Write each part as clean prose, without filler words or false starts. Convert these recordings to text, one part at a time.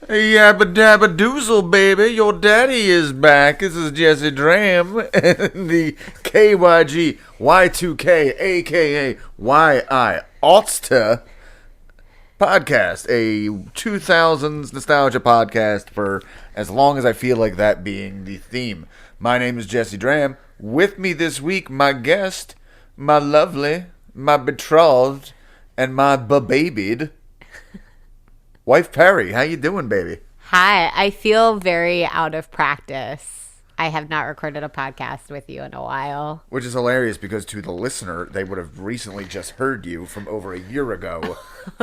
Yabba dabba doozle, baby. Your daddy is back. This is Jesse Dram and the KYG Y2K, aka YI Altsta podcast, a 2000s nostalgia podcast for as long as I feel like that being the theme. My name is Jesse Dram. With me this week, my guest, my lovely, my betrothed, and my babied wife Perri. How you doing, baby? Hi, I feel very out of practice. I have not recorded a podcast with you in a while. Which is hilarious because to the listener, they would have recently just heard you from over a year ago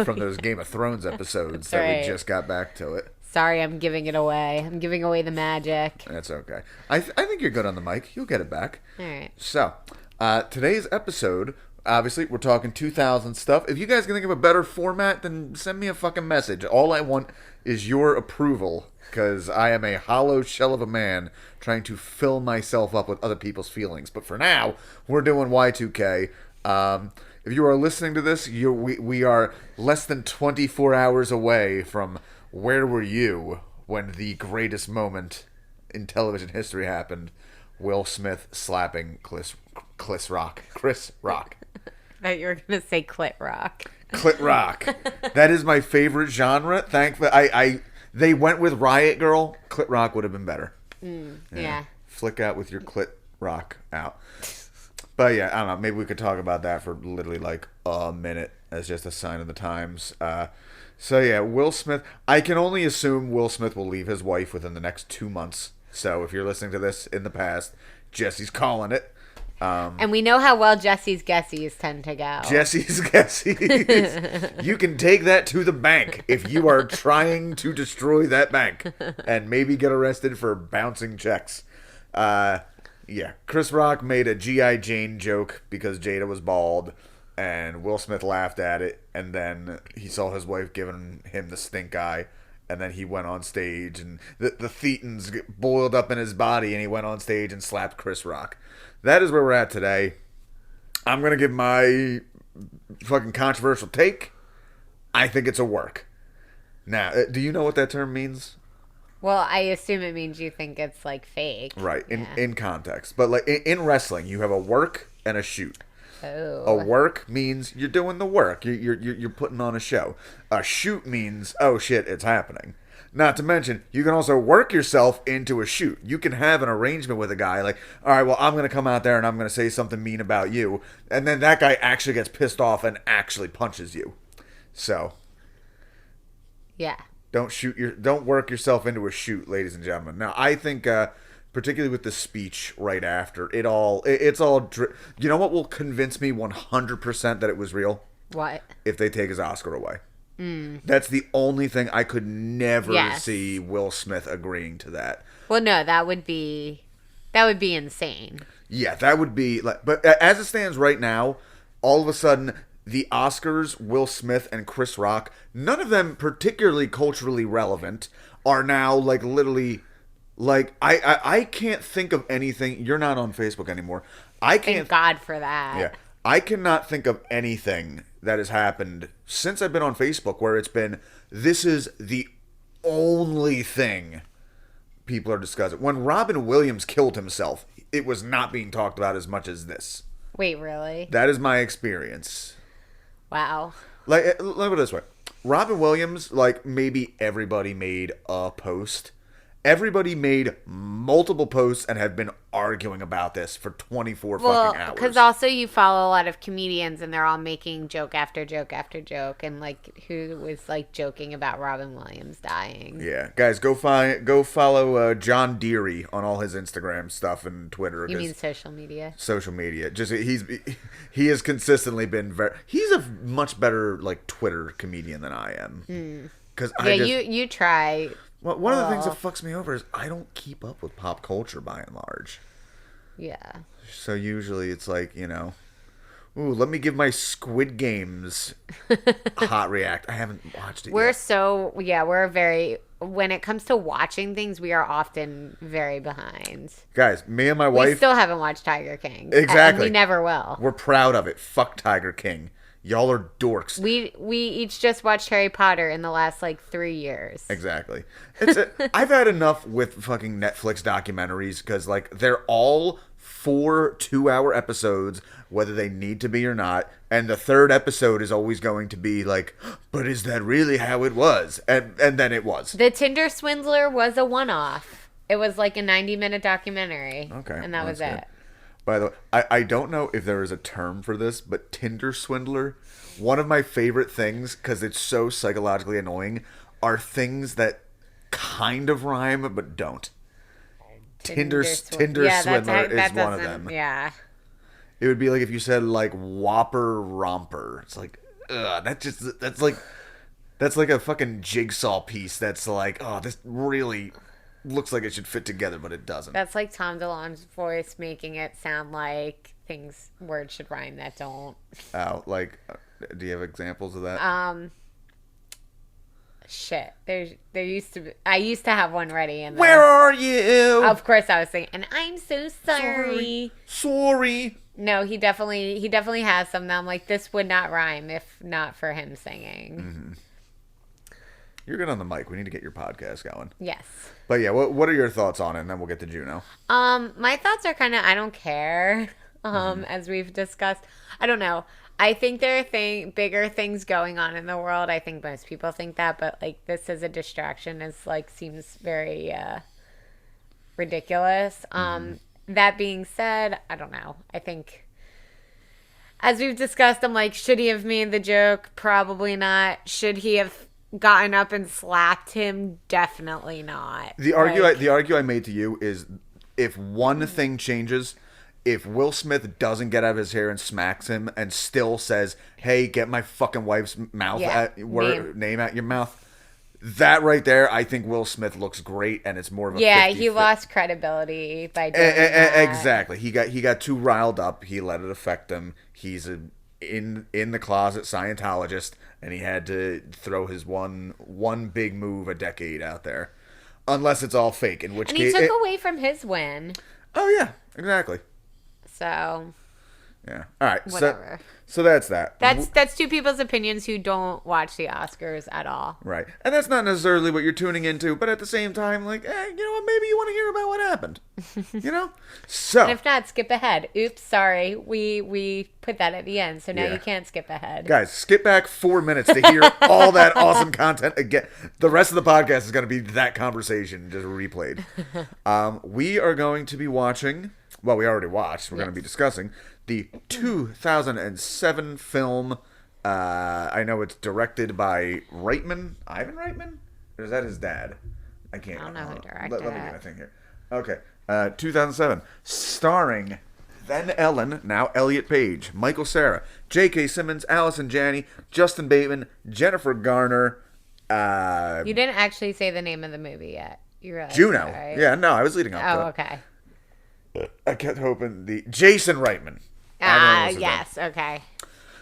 from those Game of Thrones episodes that right. we just got back to it. Sorry, I'm giving it away. I'm giving away the magic. That's okay. I think you're good on the mic. You'll get it back. All right. So, today's episode, obviously, we're talking 2000 stuff. If you guys can think of a better format, then send me a fucking message. All I want is your approval, because I am a hollow shell of a man trying to fill myself up with other people's feelings. But for now, we're doing Y2K. If you are listening to this, we are less than 24 hours away from where were you when the greatest moment in television history happened? Will Smith slapping Chris Rock. I thought you were going to say clit rock. Clit rock. That is my favorite genre. Thankfully, they went with Riot Girl. Clit rock would have been better. Yeah. Flick out with your clit rock out. But yeah, I don't know. Maybe we could talk about that for literally like a minute as just a sign of the times. So yeah, Will Smith. I can only assume Will Smith will leave his wife within the next 2 months. So if you're listening to this in the past, Jesse's calling it. And we know how well Jesse's guessies tend to go. Jesse's guessies. You can take that to the bank if you are trying to destroy that bank and maybe get arrested for bouncing checks. Yeah, Chris Rock made a G.I. Jane joke because Jada was bald, and Will Smith laughed at it, and then he saw his wife giving him the stink eye, and then he went on stage, and the thetans boiled up in his body, and he went on stage and slapped Chris Rock. That is where we're at today. I'm going to give my fucking controversial take. I think it's a work. Now, do you know what that term means? Well, I assume it means you think it's like fake. Right, in context. But like in wrestling, you have a work and a shoot. Oh. A work means you're doing the work. You're putting on a show. A shoot means, oh shit, it's happening. Not to mention, you can also work yourself into a shoot. You can have an arrangement with a guy like, all right, well, I'm going to come out there and I'm going to say something mean about you. And then that guy actually gets pissed off and actually punches you. So. Yeah. Don't work yourself into a shoot, ladies and gentlemen. Now, I think, particularly with the speech right after, it's all. You know what will convince me 100% that it was real? What? If they take his Oscar away. That's the only thing I could never see Will Smith agreeing to that. Well, no, that would be insane. Yeah, that would be like. But as it stands right now, all of a sudden, the Oscars, Will Smith and Chris Rock, none of them particularly culturally relevant, are now like literally like I can't think of anything. You're not on Facebook anymore. Thank God for that. Yeah. I cannot think of anything that has happened since I've been on Facebook where it's been, this is the only thing people are discussing. When Robin Williams killed himself, it was not being talked about as much as this. Wait, really? That is my experience. Wow. Like, let me put it this way. Robin Williams, like, maybe everybody made a post. Everybody made multiple posts and have been arguing about this for 24 fucking hours. Because also you follow a lot of comedians and they're all making joke after joke after joke. And, like, who was, like, joking about Robin Williams dying. Yeah. Guys, go follow John Deere on all his Instagram stuff and Twitter. You mean social media? Social media. Just he has consistently been he's a much better, like, Twitter comedian than I am. You try. Well, one of the things that fucks me over is I don't keep up with pop culture by and large. Yeah. So usually it's like, you know, ooh, let me give my Squid Games hot react. I haven't watched it yet. When it comes to watching things, we are often very behind. Guys, me and my wife. We still haven't watched Tiger King. Exactly. And we never will. We're proud of it. Fuck Tiger King. Y'all are dorks. We each just watched Harry Potter in the last, 3 years. Exactly. I've had enough with fucking Netflix documentaries because, they're all 4 2-hour episodes, whether they need to be or not. And the third episode is always going to be but is that really how it was? And then it was. The Tinder Swindler was a one-off. It was a 90-minute documentary. Okay. And that was it. By the way, I don't know if there is a term for this, but Tinder Swindler, one of my favorite things, because it's so psychologically annoying, are things that kind of rhyme but don't. Tinder Swindler is one of them. Yeah. It would be if you said Whopper Romper. It's ugh, that's like a fucking jigsaw piece that's oh, this really looks like it should fit together, but it doesn't. That's like Tom DeLonge's voice making it sound like words should rhyme that don't. Oh, do you have examples of that? Shit. There used to be. I used to have one ready. And where are you? Of course, I was saying, and I'm so sorry. Sorry. No, he definitely has some that I'm like, this would not rhyme if not for him singing. Mm-hmm. You're good on the mic. We need to get your podcast going. Yes. But yeah, what are your thoughts on it? And then we'll get to Juno. My thoughts are kind of, I don't care. As we've discussed, I don't know. I think there are bigger things going on in the world. I think most people think that, but this as a distraction is seems very ridiculous. That being said, I don't know. I think, as we've discussed, I'm should he have made the joke? Probably not. Should he have gotten up and slapped him? Definitely not. The argue I made to you is, if one thing changes, if Will Smith doesn't get out of his hair and smacks him and still says, "Hey, get my fucking wife's mouth name out your mouth," that right there, I think Will Smith looks great, and it's more of a 50-50. He lost credibility by doing that. Exactly. He got too riled up. He let it affect him. He's in the closet Scientologist, and he had to throw his one big move a decade out there, unless it's all fake. In which case, he took away from his win. Oh yeah, exactly. So. Yeah. All right. Whatever. So that's that. That's two people's opinions who don't watch the Oscars at all. Right. And that's not necessarily what you're tuning into, but at the same time, you know what? Maybe you want to hear about what happened. So. And if not, skip ahead. Oops, sorry. We put that at the end, so now you can't skip ahead. Guys, skip back 4 minutes to hear all that awesome content again. The rest of the podcast is going to be that conversation just replayed. We are going to be watching. Well, we already watched. We're going to be discussing the 2007 film. I know it's directed by Ivan Reitman? Or is that his dad? I don't know who directed it. Let me get a thing here. Okay. 2007. Starring then Ellen, now Elliot Page, Michael Cera, J.K. Simmons, Allison Janney, Justin Bateman, Jennifer Garner. You didn't actually say the name of the movie yet. You realized Juno. That, right? Yeah, no, I was leading up to it. Oh, okay. I kept hoping the Jason Reitman. Yes, okay.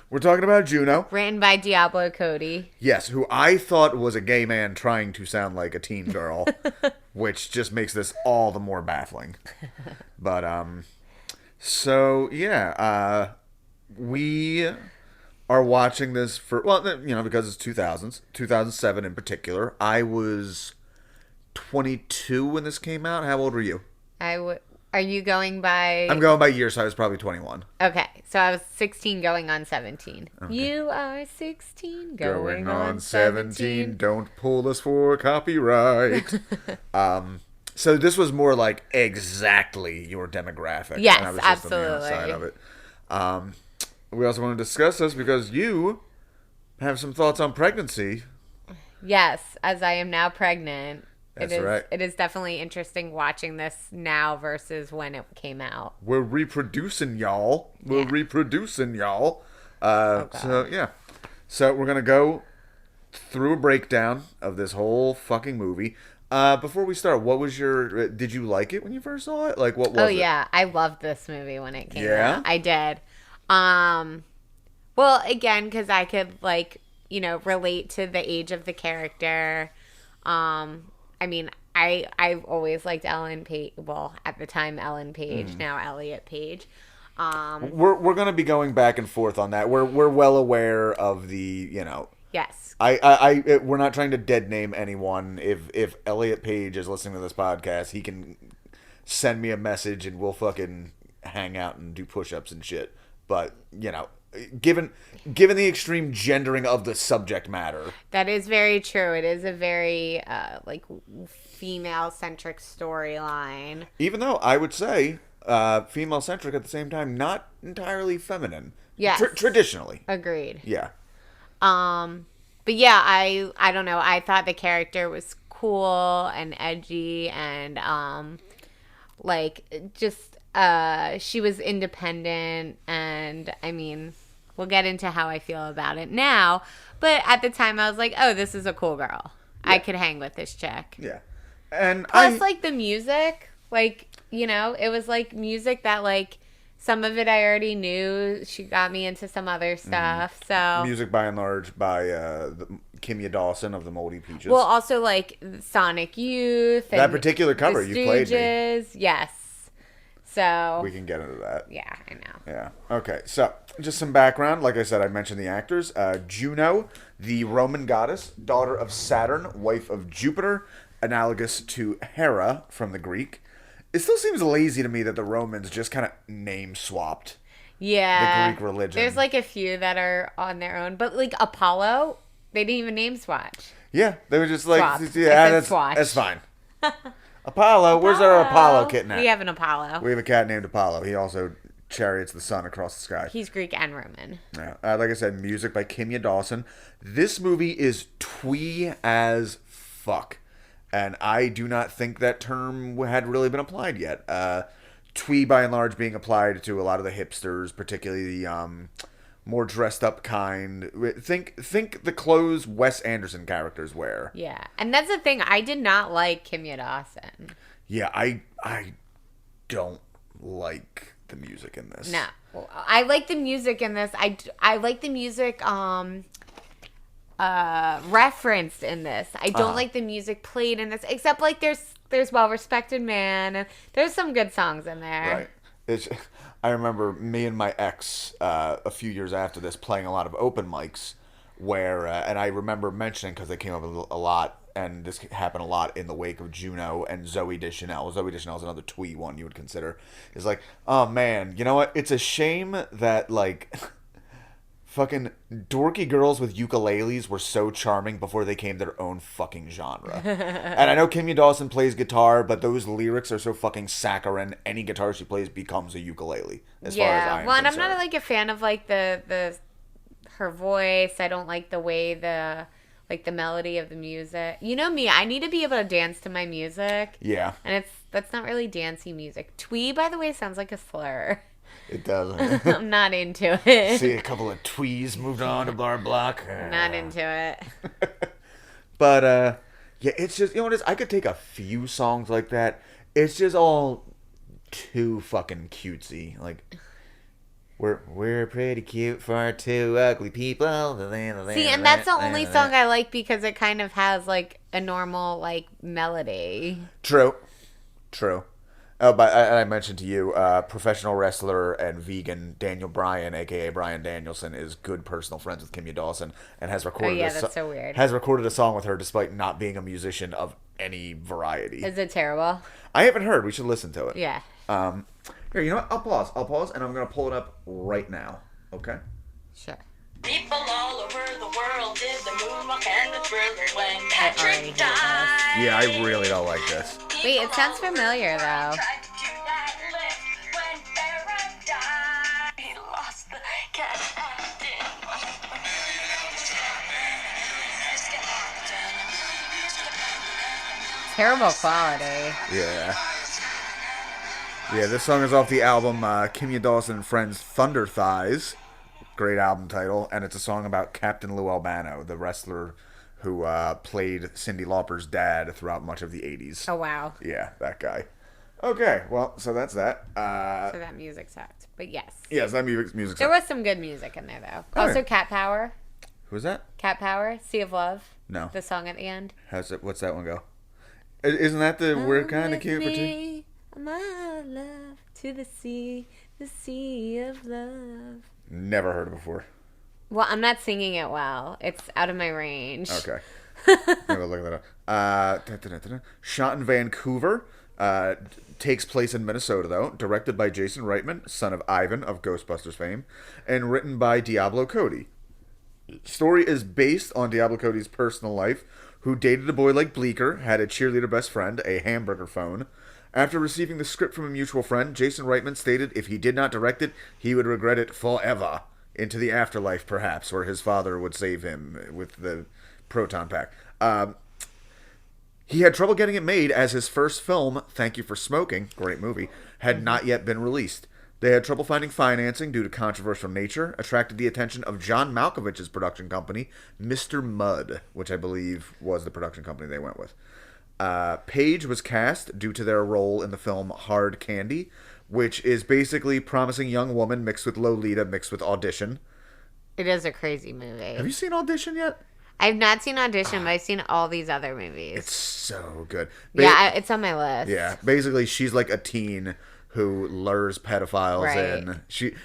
We're talking about Juno. Written by Diablo Cody. Yes, who I thought was a gay man trying to sound like a teen girl, which just makes this all the more baffling. But, so, yeah, we are watching this for, because it's 2000s, 2007 in particular. I was 22 when this came out. How old were you? Are you going by... I'm going by years, so I was probably 21. Okay, so I was 16 going on 17. Okay. You are 16 going on 17. Don't pull us for copyright. So this was more exactly your demographic. Yes, and I was just absolutely. On the outside of it. We also want to discuss this because you have some thoughts on pregnancy. Yes, as I am now pregnant. That's right. It is definitely interesting watching this now versus when it came out. We're reproducing, y'all. So, yeah. So, we're going to go through a breakdown of this whole fucking movie. Before we start, what was did you like it when you first saw it? What was it? Oh, yeah. I loved this movie when it came out. I did. Well, again, because I could, relate to the age of the character. I've always liked Ellen Page. Well, at the time, Ellen Page, now Elliot Page. We're gonna be going back and forth on that. We're well aware of the, Yes. We're not trying to dead name anyone. If Elliot Page is listening to this podcast, he can send me a message and we'll fucking hang out and do push-ups and shit. But given the extreme gendering of the subject matter, that is very true. It is a very female-centric storyline. Even though I would say female-centric at the same time, not entirely feminine. Yes. Traditionally. Agreed. Yeah. But yeah, I don't know. I thought the character was cool and edgy and she was independent, and I mean, we'll get into how I feel about it now, but at the time I was like, oh, this is a cool girl. Yeah. I could hang with this chick. Yeah. And plus the music, it was music that some of it I already knew. She got me into some other stuff. So music by and large by Kimya Dawson of the Moldy Peaches. Well, also Sonic Youth. And that particular cover you played me. Yes. So we can get into that. Yeah, I know. Yeah. Okay. So just some background. Like I said, I mentioned the actors. Juno, the Roman goddess, daughter of Saturn, wife of Jupiter, analogous to Hera from the Greek. It still seems lazy to me that the Romans just kind of name swapped. Yeah. The Greek religion. There's a few that are on their own, but Apollo, they didn't even name swatch. Yeah, they were just Swap. that's fine. Apollo, where's our Apollo kitten at? We have an Apollo. We have a cat named Apollo. He also chariots the sun across the sky. He's Greek and Roman. Yeah. Like I said, music by Kimya Dawson. This movie is twee as fuck. And I do not think that term had really been applied yet. Twee, by and large, being applied to a lot of the hipsters, particularly the more dressed up kind. Think the clothes Wes Anderson characters wear. Yeah, and that's the thing. I did not like Kimya Dawson. Yeah, I don't like the music in this. No, I like the music in this. I like the music referenced in this. I don't like the music played in this, except there's Well Respected Man, and there's some good songs in there. Right. I remember me and my ex a few years after this playing a lot of open mics where, and I remember mentioning, because they came up a lot, and this happened a lot in the wake of Juno and Zoe Deschanel. Zoe Deschanel is another twee one you would consider. Is oh man, you know what? It's a shame that fucking dorky girls with ukuleles were so charming before they came their own fucking genre. And I know Kimya Dawson plays guitar, but those lyrics are so fucking saccharine. Any guitar she plays becomes a ukulele. As far as I am and concerned. I'm not a fan of the her voice. I don't like the way the melody of the music. You know me, I need to be able to dance to my music. Yeah. And that's not really dancey music. Twee, by the way, sounds like a slur. It doesn't. I'm not into it. See a couple of twees moved on to Bar Block. Not into it. But, yeah, it's just, you know what it is? I could take a few songs like that. It's just all too fucking cutesy. We're pretty cute for two ugly people. See, and that's the only song I like because it kind of has, a normal, melody. True. Oh, but I mentioned to you, professional wrestler and vegan Daniel Bryan, a.k.a. Bryan Danielson, is good personal friends with Kimya Dawson and has recorded that's so weird. Has recorded a song with her despite not being a musician of any variety. Is it terrible? I haven't heard. We should listen to it. Yeah. Here, you know what? I'll pause, and I'm going to pull it up right now. Okay? Sure. People all over the world did the moonwalk and the thriller when Patrick died. Yeah, I really don't like this. Wait, it sounds familiar, though. He lost the cat Terrible quality. Yeah. Yeah, this song is off the album Kimya Dawson and Friends' Thunder Thighs. Great album title. And it's a song about Captain Lou Albano, the wrestler who played Cyndi Lauper's dad throughout much of the 80s. Oh, wow. Yeah, that guy. Okay, well, so that's that. So that music sucked. But yes. Yes, that music There sucked. was some good music in there, though. Oh, Also, yeah. Cat Power. Who's that? Cat Power. Sea of Love. No. The song at the end. What's that one go? Isn't that the We're Kind of Cute for Two? My love to the sea. The sea of love. Never heard it before. Well, I'm not singing it well. It's out of my range. Okay. I'm gonna look that up. Shot in Vancouver. Takes place in Minnesota, though. Directed by Jason Reitman, son of Ivan of Ghostbusters fame, and written by Diablo Cody. Story is based on Diablo Cody's personal life, who dated a boy like Bleecker, had a cheerleader best friend, a hamburger phone. After receiving the script from a mutual friend, Jason Reitman stated if he did not direct it, he would regret it forever. Into the afterlife, perhaps, where his father would save him with the proton pack. He had trouble getting it made as his first film, Thank You for Smoking, great movie, had not yet been released. They had trouble finding financing due to controversial nature, attracted the attention of John Malkovich's production company, Mr. Mudd, which I believe was the production company they went with. Page was cast due to their role in the film Hard Candy, which is basically promising young woman mixed with Lolita mixed with Audition. It is a crazy movie. Have you seen Audition yet? I've not seen Audition, but I've seen all these other movies. It's so good. It's on my list. Yeah, basically she's like a teen who lures pedophiles in.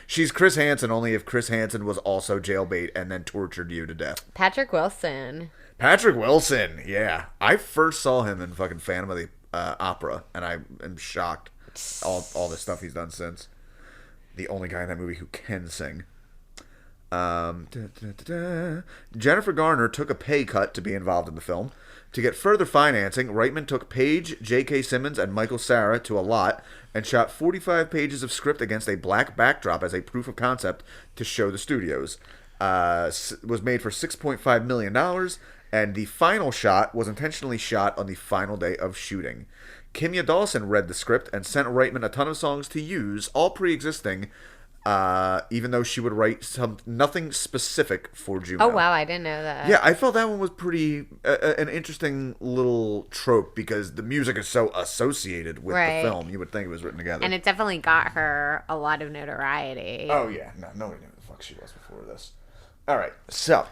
She's Chris Hansen, only if Chris Hansen was also jailbait and then tortured you to death. Patrick Wilson, yeah. I first saw him in fucking Phantom of the Opera, and I am shocked. All the stuff he's done since. The only guy in that movie who can sing. Jennifer Garner took a pay cut to be involved in the film. To get further financing, Reitman took Page, J.K. Simmons, and Michael Cera to a lot and shot 45 pages of script against a black backdrop as a proof of concept to show the studios. Was made for $6.5 million, and the final shot was intentionally shot on the final day of shooting. Kimya Dawson read the script and sent Reitman a ton of songs to use, all pre-existing, even though she would write nothing specific for Juno. Oh, wow, I didn't know that. Yeah, I felt that one was pretty an interesting little trope because the music is so associated with the film. You would think it was written together. And it definitely got her a lot of notoriety. Oh, yeah. No, nobody knew who the fuck she was before this. All right, so,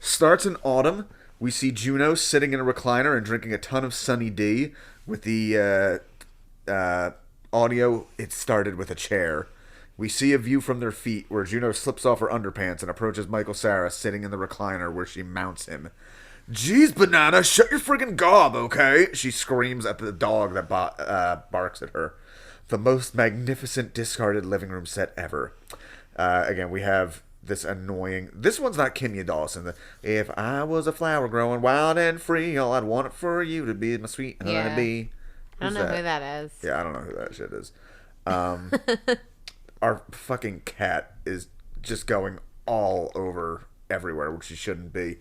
starts in autumn. We see Juno sitting in a recliner and drinking a ton of Sunny D with the audio. It started with a chair. We see a view from their feet where Juno slips off her underpants and approaches Michael Cera sitting in the recliner where she mounts him. Jeez, Banana, shut your friggin' gob, okay? She screams at the dog that barks at her. The most magnificent discarded living room set ever. Again, we have this annoying... This one's not Kimya Dawson. If I was a flower growing wild and free, all I'd want it for you to be my sweet honeybee. I don't know who that is. Yeah, I don't know who that shit is. Our fucking cat is just going all over everywhere, which she shouldn't be.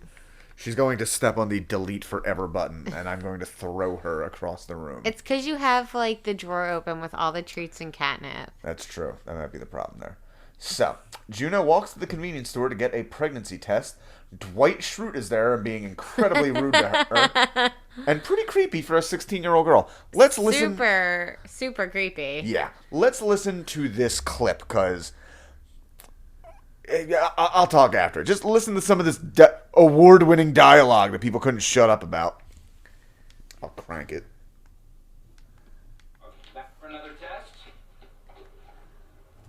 She's going to step on the delete forever button, and I'm going to throw her across the room. It's because you have, like, the drawer open with all the treats and catnip. That's true. That might be the problem there. So, Juno walks to the convenience store to get a pregnancy test. Dwight Schrute is there and being incredibly rude to her. And pretty creepy for a 16-year-old girl. Let's listen. Super, super creepy. Yeah. Let's listen to this clip, because... I'll talk after. Just listen to some of this award-winning dialogue that people couldn't shut up about. I'll crank it. Back for another test?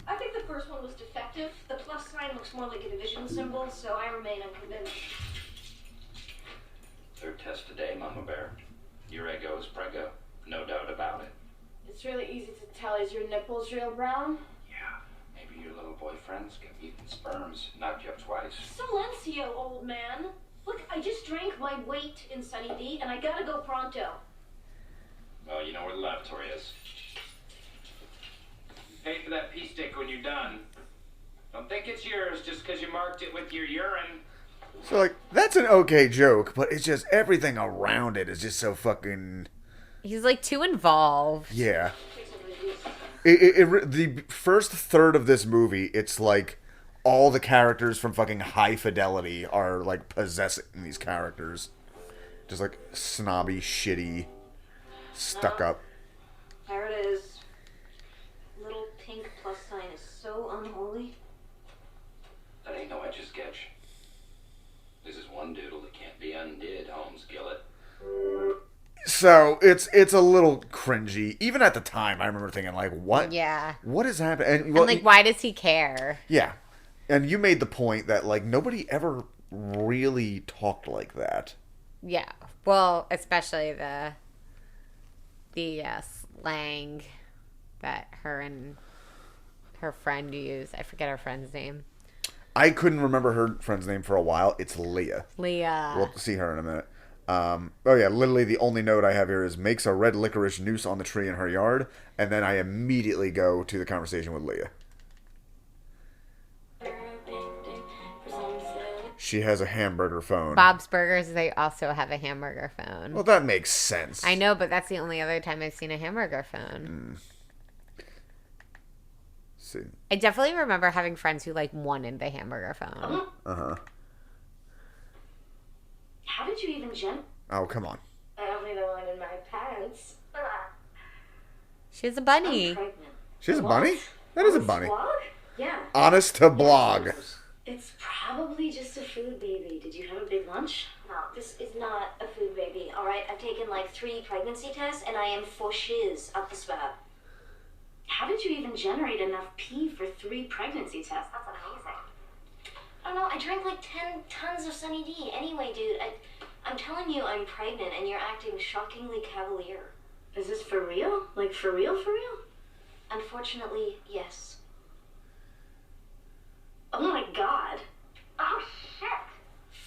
I think the first one was defective. The plus sign looks more like a division symbol, so I remain unconvinced. Third test today, Mama Bear. Your ego is prego. No doubt about it. It's really easy to tell. Is your nipples real brown? Yeah, maybe your little boyfriend's got eaten sperms. Knocked you up twice. Silencio, old man. Look, I just drank my weight in Sunny D, and I gotta go pronto. Well, you know where the lavatory is. Pay for that pee stick when you're done. Don't think it's yours just because you marked it with your urine. So, like, that's an okay joke, but it's just everything around it is just so fucking... He's, like, too involved. Yeah. The first third of this movie, it's like all the characters from fucking High Fidelity are, like, possessing these characters. Just, like, snobby, shitty, stuck up. There it is. Little pink plus sign is so unholy. That ain't no etch-a-sketch. This is one doodle that can't be undid, Holmes Gillett. So it's a little cringy. Even at the time, I remember thinking like, "What? Yeah. What is happening?" And like, why does he care? Yeah, and you made the point that like nobody ever really talked like that. Yeah. Well, especially the slang that her and her friend use. I forget her friend's name. I couldn't remember her friend's name for a while. It's Leah. Leah. We'll see her in a minute. Oh yeah, literally the only note I have here is makes a red licorice noose on the tree in her yard, and then I immediately go to the conversation with Leah. She has a hamburger phone. Bob's Burgers, they also have a hamburger phone. Well, that makes sense. I know, but that's the only other time I've seen a hamburger phone. See. I definitely remember having friends who like wanted the hamburger phone. Uh-huh. How did you even jump? Oh, come on. I only the one in my pants. She has a I'm bunny. pregnant. She has a What? bunny? That is a On this bunny. Blog? Yeah. Honest to blog. It's probably just a food baby. Did you have a big lunch? No, this is not a food baby, alright? I've taken like 3 pregnancy tests and I am for shiz up the swab. How did you even generate enough pee for 3 pregnancy tests? That's amazing. I don't know, I drank like 10 tons of Sunny D. Anyway, dude, I'm telling you I'm pregnant and you're acting shockingly cavalier. Is this for real? Like for real, for real? Unfortunately, yes. Oh my god. Oh, shit.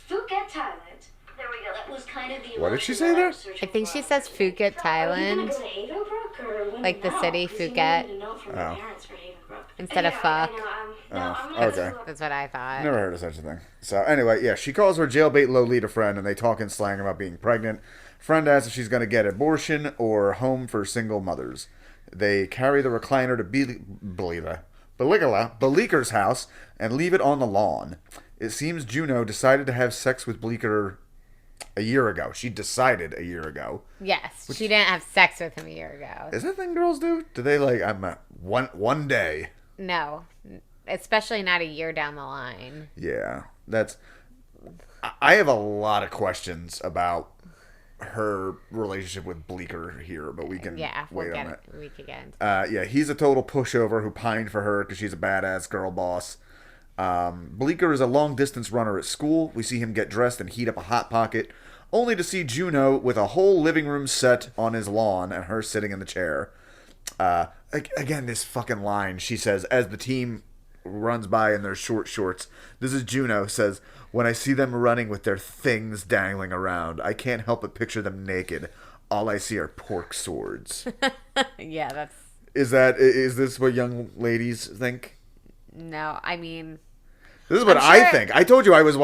Phuket, Thailand. There we go. That was kind of the What did she emotion say that there? I was searching I think for. she says Phuket, Are you gonna Thailand, go to Havenbrook or when Like the now? city, 'Cause you Phuket. needed a note from Oh. your parents for Havenbrook. instead of Yeah, fuck. I know, no, Oh, I'm not okay. sure. That's what I thought. Never heard of such a thing. So anyway, yeah, she calls her jailbait Lolita friend, and they talk in slang about being pregnant. Friend asks if she's going to get abortion or home for single mothers. They carry the recliner to Bleeker's house and leave it on the lawn. It seems Juno decided to have sex with Bleeker a year ago. She decided a year ago. Yes, she didn't have sex with him a year ago. Is that thing girls do? Do they like? One day. No, especially not a year down the line. Yeah, that's. I have a lot of questions about her relationship with Bleeker here, but we can wait on it. We could get into Yeah, he's a total pushover who pined for her because she's a badass girl boss. Bleeker is a long-distance runner at school. We see him get dressed and heat up a Hot Pocket, only to see Juno with a whole living room set on his lawn and her sitting in the chair. Again, this fucking line, she says, as the team runs by in their short shorts. This is Juno, says, when I see them running with their things dangling around, I can't help but picture them naked. All I see are pork swords. Yeah, that's... Is this what young ladies think? No, I mean... This is what I'm sure- I think. I told you I was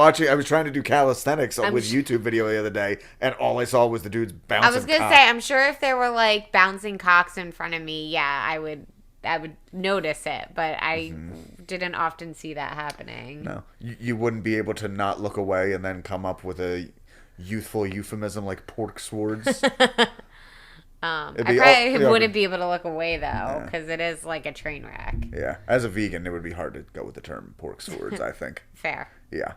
trying to do calisthenics with YouTube video the other day, and all I saw was the dudes bouncing. I was gonna cock. say, I'm sure if there were like bouncing cocks in front of me, yeah, I would notice it, but I didn't often see that happening. No, you wouldn't be able to not look away and then come up with a youthful euphemism like pork swords. I probably wouldn't be able to look away though, because it is like a train wreck. Yeah, as a vegan, it would be hard to go with the term pork swords, I think. Fair. Yeah.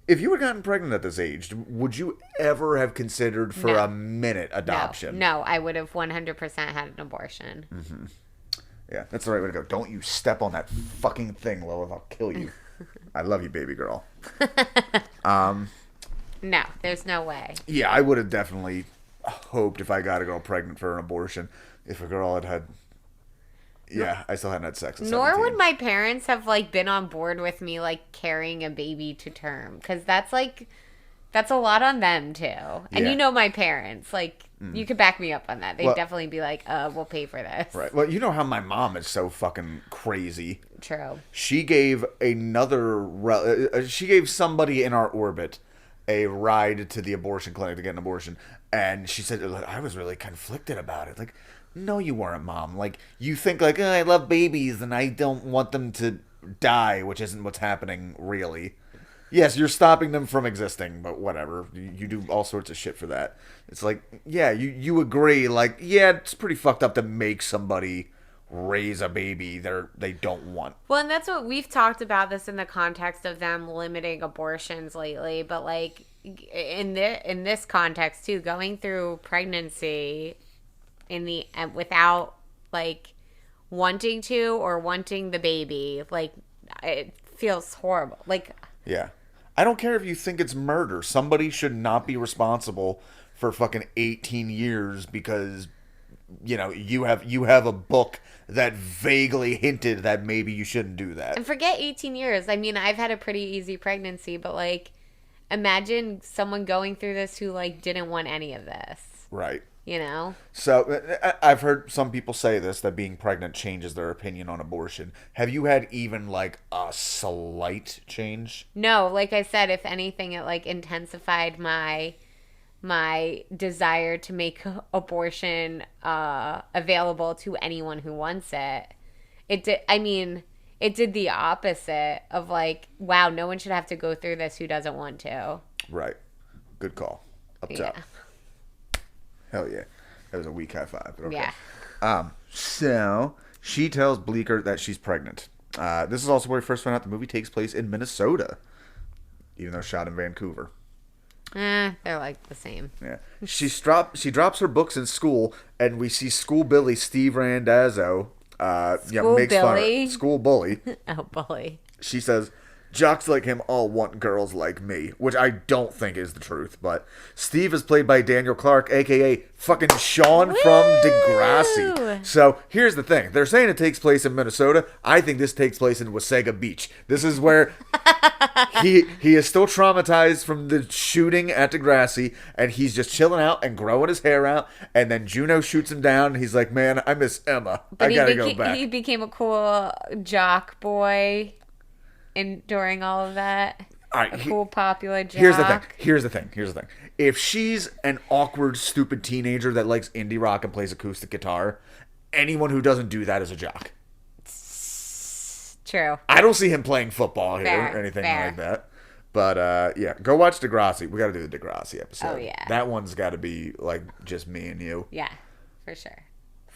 If you were gotten pregnant at this age, would you ever have considered for No. a minute adoption? No, I would have 100% had an abortion. Yeah, that's the right way to go. Don't you step on that fucking thing, Lilith. I'll kill you. I love you, baby girl. No, there's no way. Yeah, I would have definitely hoped if I got a girl pregnant for an abortion, if a girl had... Yeah, I still hadn't had sex at Nor 17. would my parents have like been on board with me like carrying a baby to term, because that's a lot on them too. And Yeah. you know my parents, like you could back me up on that. They'd Well- definitely be like, we'll pay for this. Right. Well, you know how my mom is so fucking crazy. True. She gave she gave somebody in our orbit a ride to the abortion clinic to get an abortion, and she said, I was really conflicted about it. Like, no, you weren't, Mom. Like, you think like, I love babies and I don't want them to die, which isn't what's happening really. Yes, you're stopping them from existing, but whatever. You do all sorts of shit for that. It's like, yeah, you agree. Like, yeah, it's pretty fucked up to make somebody raise a baby they don't want. Well, and that's what we've talked about this in the context of them limiting abortions lately, but like in this context too, going through pregnancy without like wanting to or wanting the baby, like it feels horrible. Like, Yeah. I don't care if you think it's murder. Somebody should not be responsible for fucking 18 years because, you know, you have a book that vaguely hinted that maybe you shouldn't do that. and forget 18 years. I mean, I've had a pretty easy pregnancy, but like, imagine someone going through this who like didn't want any of this. Right. You know? So I've heard some people say this, that being pregnant changes their opinion on abortion. Have you had even like a slight change? No, like I said, if anything, it like intensified my desire to make abortion available to anyone who wants it. It did. I mean, it did the opposite of like, wow, no one should have to go through this who doesn't want to. Right. Good call. Up top. Hell yeah. That was a weak high five. But okay. Yeah. So she tells Bleecker that she's pregnant. This is also where we first found out the movie takes place in Minnesota, even though shot in Vancouver. They're like the same. Yeah. She drops her books in school, and we see school bully Steve Randazzo. Makes fun of school bully. Oh, bully. She says, "Jocks like him all want girls like me," which I don't think is the truth, but Steve is played by Daniel Clark, a.k.a. fucking Sean from Degrassi. So, here's the thing. They're saying it takes place in Minnesota. I think this takes place in Wasaga Beach. This is where he is still traumatized from the shooting at Degrassi, and he's just chilling out and growing his hair out, and then Juno shoots him down, and he's like, "Man, I miss Emma. I gotta go back." He became a cool jock boy during all of that. All right, cool, popular jock. Here's the thing. If she's an awkward, stupid teenager that likes indie rock and plays acoustic guitar, anyone who doesn't do that is a jock. True. I don't see him playing football here or anything fair. like that. But, yeah, go watch Degrassi. We got to do the Degrassi episode. Oh, yeah. That one's got to be, like, just me and you. Yeah, for sure.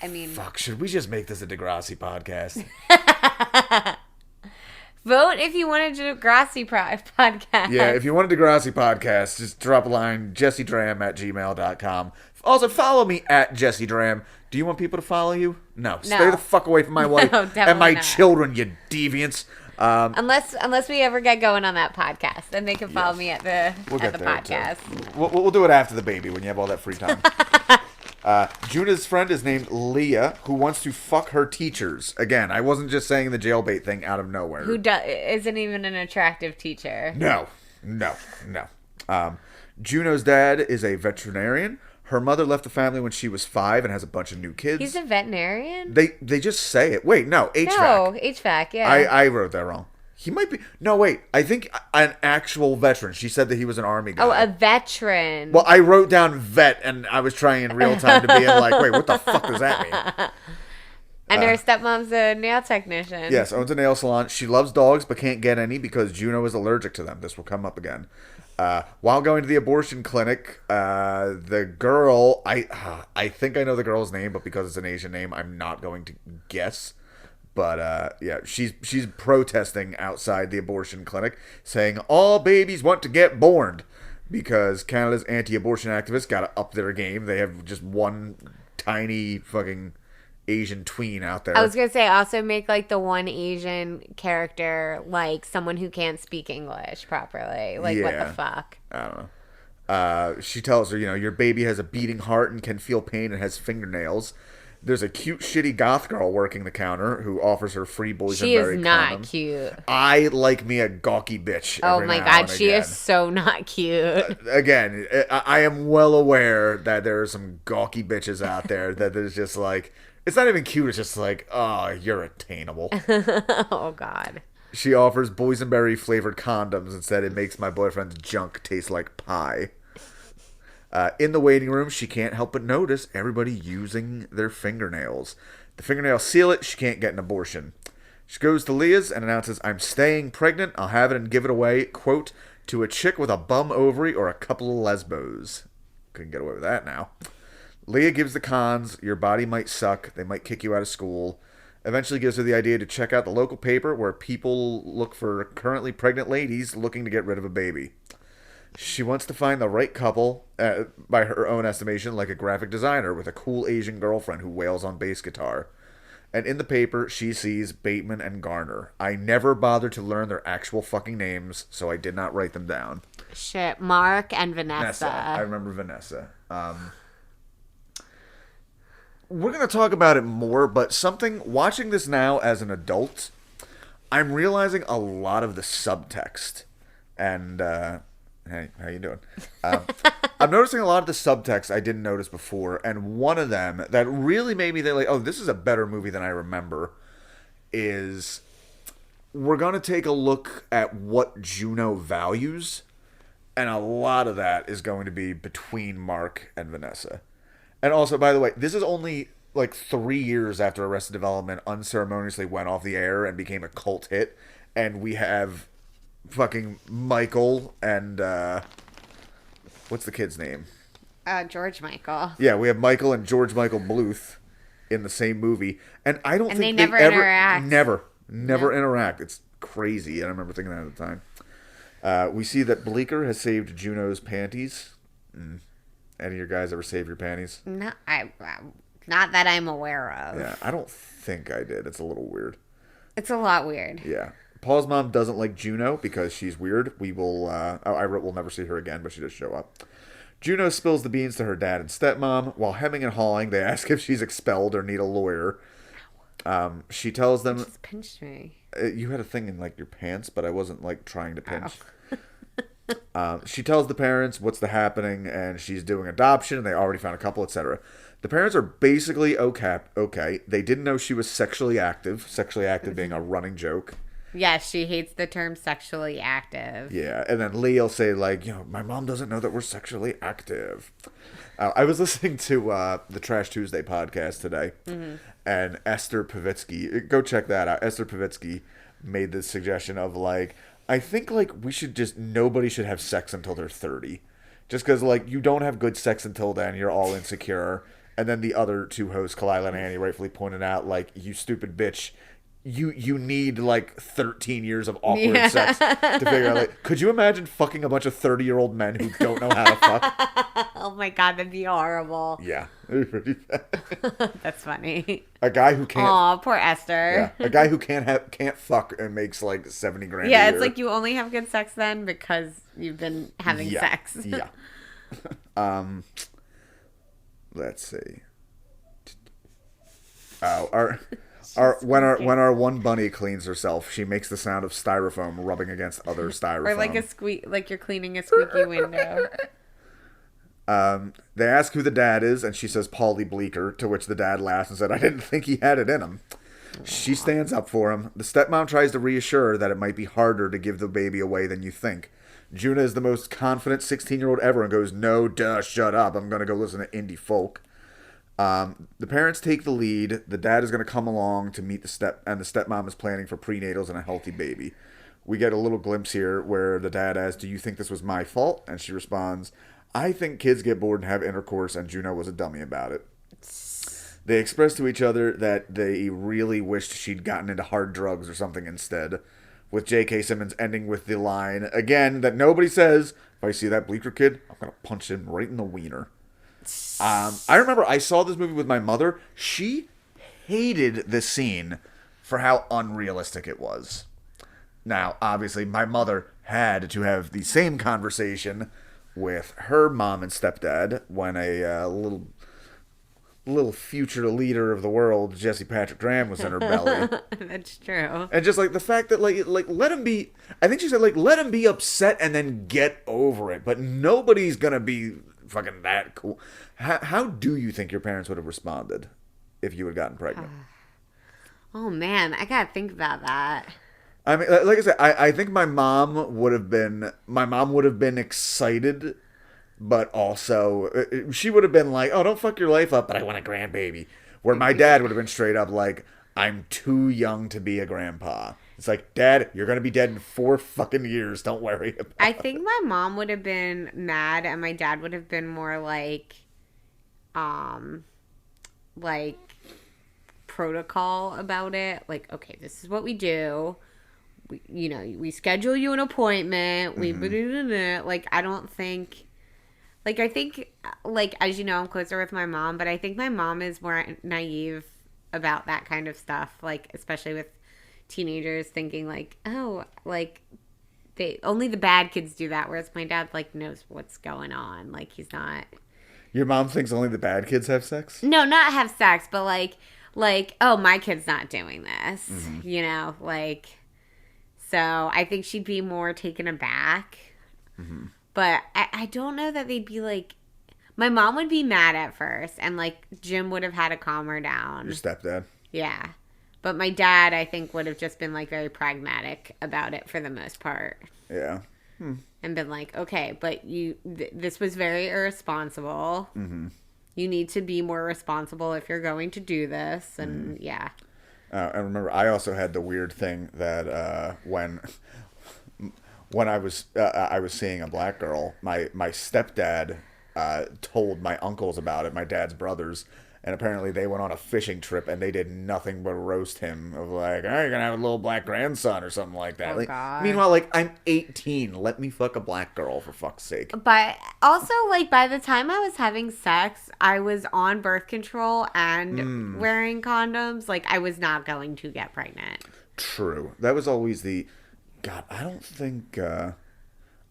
I mean... Fuck, should we just make this a Degrassi podcast? Vote if you want a Degrassi podcast. Yeah, if you want a Degrassi podcast, just drop a line, jessedram@gmail.com. Also, follow me at jessedram. Do you want people to follow you? No. Stay the fuck away from my wife and my children, you deviants. Unless we ever get going on that podcast, then they can follow me at the podcast. We'll do it after the baby when you have all that free time. Juno's friend is named Leah, who wants to fuck her teachers. Again, I wasn't just saying the jailbait thing out of nowhere. Who isn't even an attractive teacher. No. Juno's dad is a veterinarian. Her mother left the family when she was 5 and has a bunch of new kids. He's a veterinarian? They just say it. Wait, no, HVAC. No, HVAC, yeah. I wrote that wrong. He might be... No, wait. I think an actual veteran. She said that he was an army guy. Oh, a veteran. Well, I wrote down vet, and I was trying in real time to be like, wait, what the fuck does that mean? And her stepmom's a nail technician. Yes, owns a nail salon. She loves dogs, but can't get any because Juno is allergic to them. This will come up again. While going to the abortion clinic, the girl... I think I know the girl's name, but because it's an Asian name, I'm not going to guess. But, yeah, she's protesting outside the abortion clinic, saying all babies want to get born, because Canada's anti-abortion activists got to up their game. They have just one tiny fucking Asian tween out there. I was going to say, also make, like, the one Asian character, like, someone who can't speak English properly. Like, what the fuck? I don't know. She tells her, your baby has a beating heart and can feel pain and has fingernails. There's a cute, shitty goth girl working the counter who offers her free boysenberry condoms. She is not cute. I like me a gawky bitch. Oh my god, she is so not cute. Again, I am well aware that there are some gawky bitches out there that is just like, it's not even cute, it's just like, oh, you're attainable. Oh god. She offers boysenberry flavored condoms and said it makes my boyfriend's junk taste like pie. In the waiting room, she can't help but notice everybody using their fingernails. The fingernails seal it. She can't get an abortion. She goes to Leah's and announces, I'm staying pregnant. I'll have it and give it away, quote, to a chick with a bum ovary or a couple of lesbos. Couldn't get away with that now. Leah gives the cons. Your body might suck. They might kick you out of school. Eventually gives her the idea to check out the local paper where people look for currently pregnant ladies looking to get rid of a baby. She wants to find the right couple, by her own estimation, like a graphic designer with a cool Asian girlfriend who wails on bass guitar. And in the paper, she sees Bateman and Garner. I never bothered to learn their actual fucking names, so I did not write them down. Shit, Mark and Vanessa. I remember Vanessa. We're going to talk about it more, but watching this now as an adult, I'm realizing a lot of the subtext. And, hey, how you doing? I'm noticing a lot of the subtext I didn't notice before, and one of them that really made me think, like, oh, this is a better movie than I remember, is we're going to take a look at what Juno values, and a lot of that is going to be between Mark and Vanessa. And also, by the way, this is only like 3 years after Arrested Development unceremoniously went off the air and became a cult hit, and we have fucking Michael and what's the kid's name? George Michael. Yeah, we have Michael and George Michael Bluth in the same movie, and I don't think they they never interact. Never interact. It's crazy. I remember thinking that at the time. We see that Bleecker has saved Juno's panties. Any of your guys ever save your panties? No, not that I'm aware of. Yeah, I don't think I did. It's a little weird. It's a lot weird. Yeah. Paul's mom doesn't like Juno because she's weird. We will, I wrote we'll never see her again, but she does show up. Juno spills the beans to her dad and stepmom. While hemming and hawing, they ask if she's expelled or need a lawyer. She tells them... Just pinched me. You had a thing in, like, your pants, but I wasn't, like, trying to pinch. She tells the parents what's the happening, and she's doing adoption, and they already found a couple, etc. The parents are basically okay. They didn't know she was sexually active being a running joke. Yes, she hates the term sexually active. Yeah, and then Lee will say, like, my mom doesn't know that we're sexually active. I was listening to the Trash Tuesday podcast today, and Esther Pavitsky, go check that out. Esther Pavitsky made the suggestion of, like, I think, like, nobody should have sex until they're 30. Just because, like, you don't have good sex until then, you're all insecure. And then the other two hosts, Kalila and Annie, rightfully pointed out, like, you stupid bitch, you need, like, 13 years of awkward sex to figure out, like, could you imagine fucking a bunch of 30-year-old men who don't know how to fuck? Oh my god, that'd be horrible. Yeah, it'd be pretty bad. That's funny. A guy who can't... Aw, poor Esther. Yeah, a guy who can't fuck and makes, like, 70 grand a Yeah, year. it's like you only have good sex then because you've been having sex. Yeah. Let's see. Oh, when our one bunny cleans herself, she makes the sound of styrofoam rubbing against other styrofoam. Or like you're cleaning a squeaky window. They ask who the dad is, and she says Paulie Bleecker, to which the dad laughs and said, I didn't think he had it in him. She stands up for him. The stepmom tries to reassure her that it might be harder to give the baby away than you think. Juno is the most confident 16-year-old ever and goes, no, duh, shut up. I'm going to go listen to indie folk. The parents take the lead. The dad is going to come along to meet the stepmom is planning for prenatals and a healthy baby. We get a little glimpse here where the dad asks, do you think this was my fault? And she responds, I think kids get bored and have intercourse, and Juno was a dummy about it. They express to each other that they really wished she'd gotten into hard drugs or something instead, with J.K. Simmons ending with the line, again, that nobody says, if I see that Bleecker kid, I'm going to punch him right in the wiener. I remember I saw this movie with my mother. She hated the scene for how unrealistic it was. Now, obviously, my mother had to have the same conversation with her mom and stepdad when a little future leader of the world, Jesse Patrick Graham, was in her belly. That's true. And just like the fact that like let him be, I think she said, like, let him be upset and then get over it. But nobody's gonna be fucking that cool. How do you think your parents would have responded if you had gotten pregnant? Oh man, I gotta think about that. I mean, like I said, I think my mom would have been excited, but also she would have been like, oh, don't fuck your life up, but I want a grandbaby. Where my dad would have been straight up like, I'm too young to be a grandpa. It's like, Dad, you're going to be dead in 4 fucking years. Don't worry about it. I think my mom would have been mad and my dad would have been more like protocol about it. Like, okay, this is what we do. we schedule you an appointment. Like, I don't think, like, I think, like, as you know, I'm closer with my mom, but I think my mom is more naive about that kind of stuff. Like, especially with teenagers thinking like, oh, like, only the bad kids do that. Whereas my dad, like, knows what's going on. Like, he's not. Your mom thinks only the bad kids have sex? No, not have sex, but like, oh, my kid's not doing this, you know, like, so I think she'd be more taken aback, but I don't know that they'd be like, my mom would be mad at first, and like, Jim would have had to calm her down. Your stepdad? Yeah, but my dad, I think, would have just been like very pragmatic about it for the most part. Yeah. And been like, okay, but this was very irresponsible. You need to be more responsible if you're going to do this. And yeah. I remember I also had the weird thing that when I was seeing a black girl, my stepdad told my uncles about it, my dad's brothers, and apparently they went on a fishing trip and they did nothing but roast him of like, oh, you're gonna have a little black grandson or something like that. Oh, like, God. Meanwhile, like, I'm 18. Let me fuck a black girl, for fuck's sake. But also, like, by the time I was having sex, I was on birth control and wearing condoms. Like, I was not going to get pregnant. True. That was always the... God, I don't think...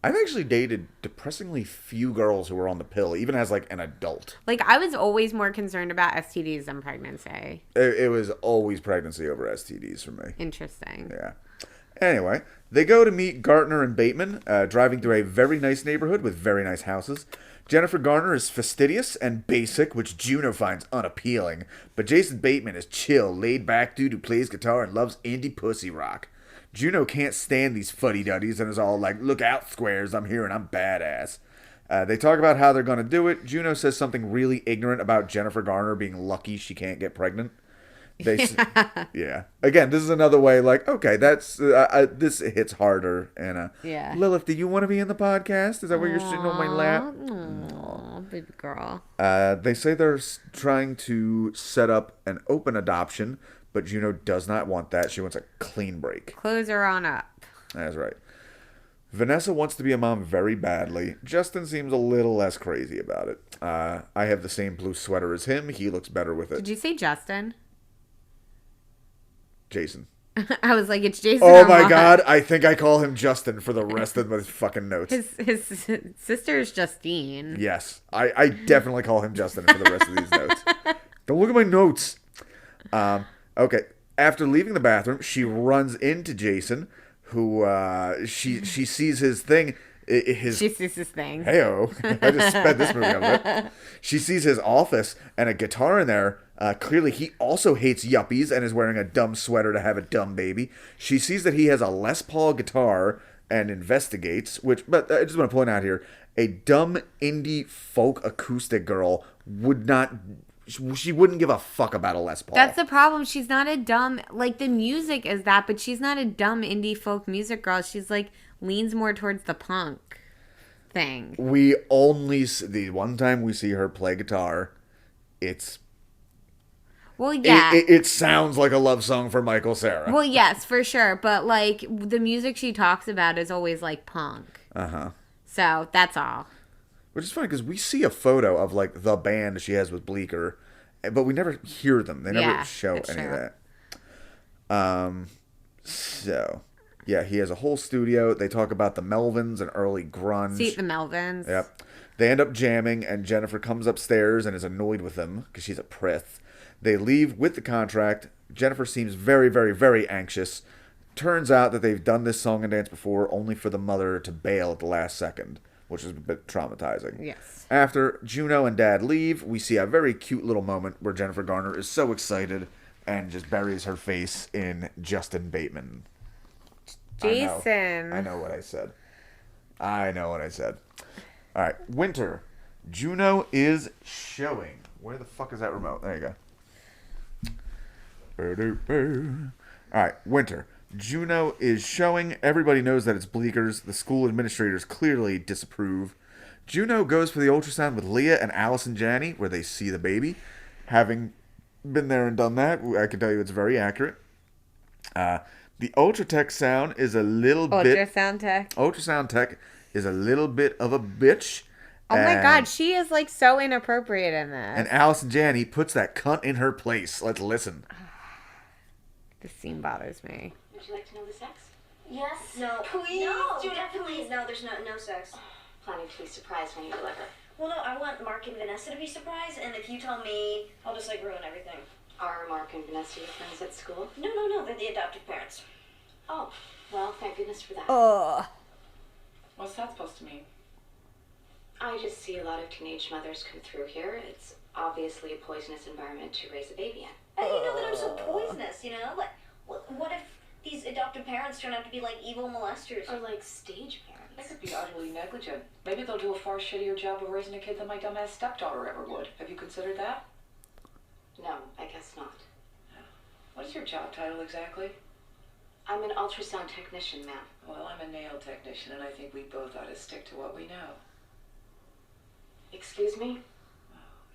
I've actually dated depressingly few girls who were on the pill, even as, like, an adult. Like, I was always more concerned about STDs than pregnancy. It was always pregnancy over STDs for me. Interesting. Yeah. Anyway, they go to meet Gartner and Bateman, driving through a very nice neighborhood with very nice houses. Jennifer Garner is fastidious and basic, which Juno finds unappealing. But Jason Bateman is chill, laid-back dude who plays guitar and loves indie pussy rock. Juno can't stand these fuddy-duddies and is all like, look out, squares, I'm here and I'm badass. They talk about how they're going to do it. Juno says something really ignorant about Jennifer Garner being lucky she can't get pregnant. Yeah. Again, this is another way, like, okay, that's this hits harder. And yeah. Lilith, do you want to be in the podcast? Is that where you're sitting on my lap? Aw, baby girl. They say they're trying to set up an open adoption, but Juno does not want that. She wants a clean break. Close her on up. That's right. Vanessa wants to be a mom very badly. Justin seems a little less crazy about it. I have the same blue sweater as him. He looks better with it. Did you say Justin? Jason. I was like, it's Jason. Oh my God. I think I call him Justin for the rest of my fucking notes. His sister is Justine. Yes. I definitely call him Justin for the rest of these notes. Don't look at my notes. Okay. After leaving the bathroom, she runs into Jason, who she sees his thing. She sees his thing. Hey-o. I just sped this movie up. She sees his office and a guitar in there. Clearly, he also hates yuppies and is wearing a dumb sweater to have a dumb baby. She sees that he has a Les Paul guitar and investigates, but I just want to point out here, a dumb indie folk acoustic girl she wouldn't give a fuck about a Les Paul. That's the problem. She's not a dumb, like, the music is that, but she's not a dumb indie folk music girl. She's, like, leans more towards the punk thing. We only, the one time we see her play guitar, it's... Well, yeah. It sounds like a love song for Michael Cera. Well, yes, for sure. But, like, the music she talks about is always, like, punk. Uh-huh. So, that's all. Which is funny because we see a photo of, like, the band she has with Bleecker, but we never hear them. They never show any of that. So, yeah, he has a whole studio. They talk about the Melvins and early grunge. See, the Melvins. Yep. They end up jamming, and Jennifer comes upstairs and is annoyed with them because she's a prith. They leave with the contract. Jennifer seems very, very, very anxious. Turns out that they've done this song and dance before only for the mother to bail at the last second, which is a bit traumatizing. Yes. After Juno and Dad leave, we see a very cute little moment where Jennifer Garner is so excited and just buries her face in Justin Bateman. Jason. I know what I said. All right, winter. Juno is showing. Where the fuck is that remote? There you go. All right, winter. Juno is showing. Everybody knows that it's Bleeckers. The school administrators clearly disapprove. Juno goes for the ultrasound with Leah and Allison Janney, where they see the baby. Having been there and done that, I can tell you it's very accurate. The Ultratech sound is a little bit... Ultrasound tech. Ultrasound tech is a little bit of a bitch. Oh my god, she is like so inappropriate in this. And Allison Janney puts that cunt in her place. Let's listen. This scene bothers me. Would you like to know the sex? Yes. No. Please. No, Juno, definitely. please. No, there's no sex. Planning to be surprised when you deliver. Well, no, I want Mark and Vanessa to be surprised, and if you tell me, I'll just like ruin everything. Are Mark and Vanessa your friends at school? No, they're the adoptive parents. Oh, well, thank goodness for that. Ugh. What's that supposed to mean? I just see a lot of teenage mothers come through here. It's obviously a poisonous environment to raise a baby in. How do you know that I'm so poisonous, you know? Like, what if these adoptive parents turn out to be like evil molesters? Or like stage They parents. could be utterly negligent. Maybe they'll do a far shittier job of raising a kid than my dumbass stepdaughter ever would. Have you considered that? No, I guess not. What is your job title exactly? I'm an ultrasound technician, ma'am. Well, I'm a nail technician, and I think we both ought to stick to what we know. Excuse me?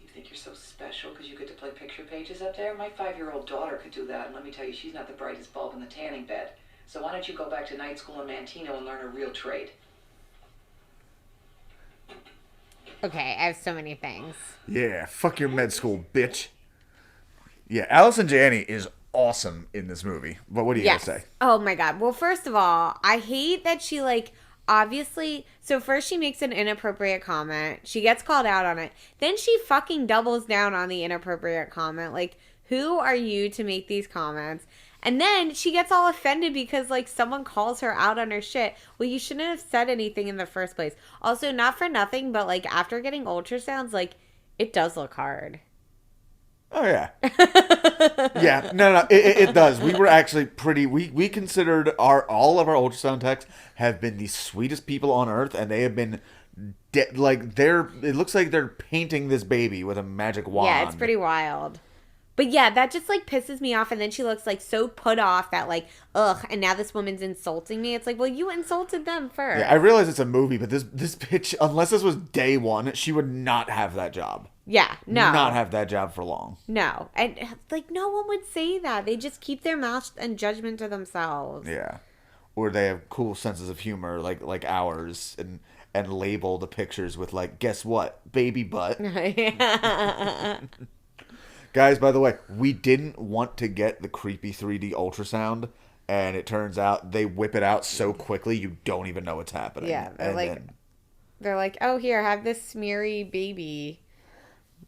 You think you're so special because you get to play picture pages up there? My 5-year-old daughter could do that, and let me tell you, she's not the brightest bulb in the tanning bed. So why don't you go back to night school in Mantino and learn a real trade? Okay, I have so many things. Yeah, fuck your med school, bitch. Yeah, Allison Janney is awesome in this movie. But what do you guys say? Oh my god. Well, first of all, I hate that she like obviously. So first she makes an inappropriate comment. She gets called out on it. Then she fucking doubles down on the inappropriate comment. Like, who are you to make these comments? And then she gets all offended because like someone calls her out on her shit. Well, you shouldn't have said anything in the first place. Also, not for nothing, but like after getting ultrasounds, like it does look hard. Oh, yeah. Yeah, no, it does. We were actually pretty, we considered all of our ultrasound techs have been the sweetest people on earth, and they have been, it looks like they're painting this baby with a magic wand. Yeah, it's pretty wild. But yeah, that just like pisses me off, and then she looks like so put off that like, ugh, and now this woman's insulting me. It's like, well, you insulted them first. Yeah, I realize it's a movie, but this bitch, unless this was day one, she would not have that job. Yeah, no. Not have that job for long. No. And, like, no one would say that. They just keep their mouth and judgment to themselves. Yeah. Or they have cool senses of humor, like ours, and label the pictures with, like, guess what? Baby butt. Yeah. Guys, by the way, we didn't want to get the creepy 3D ultrasound, and it turns out they whip it out so quickly you don't even know what's happening. Yeah, they're like, oh, here, have this smeary baby.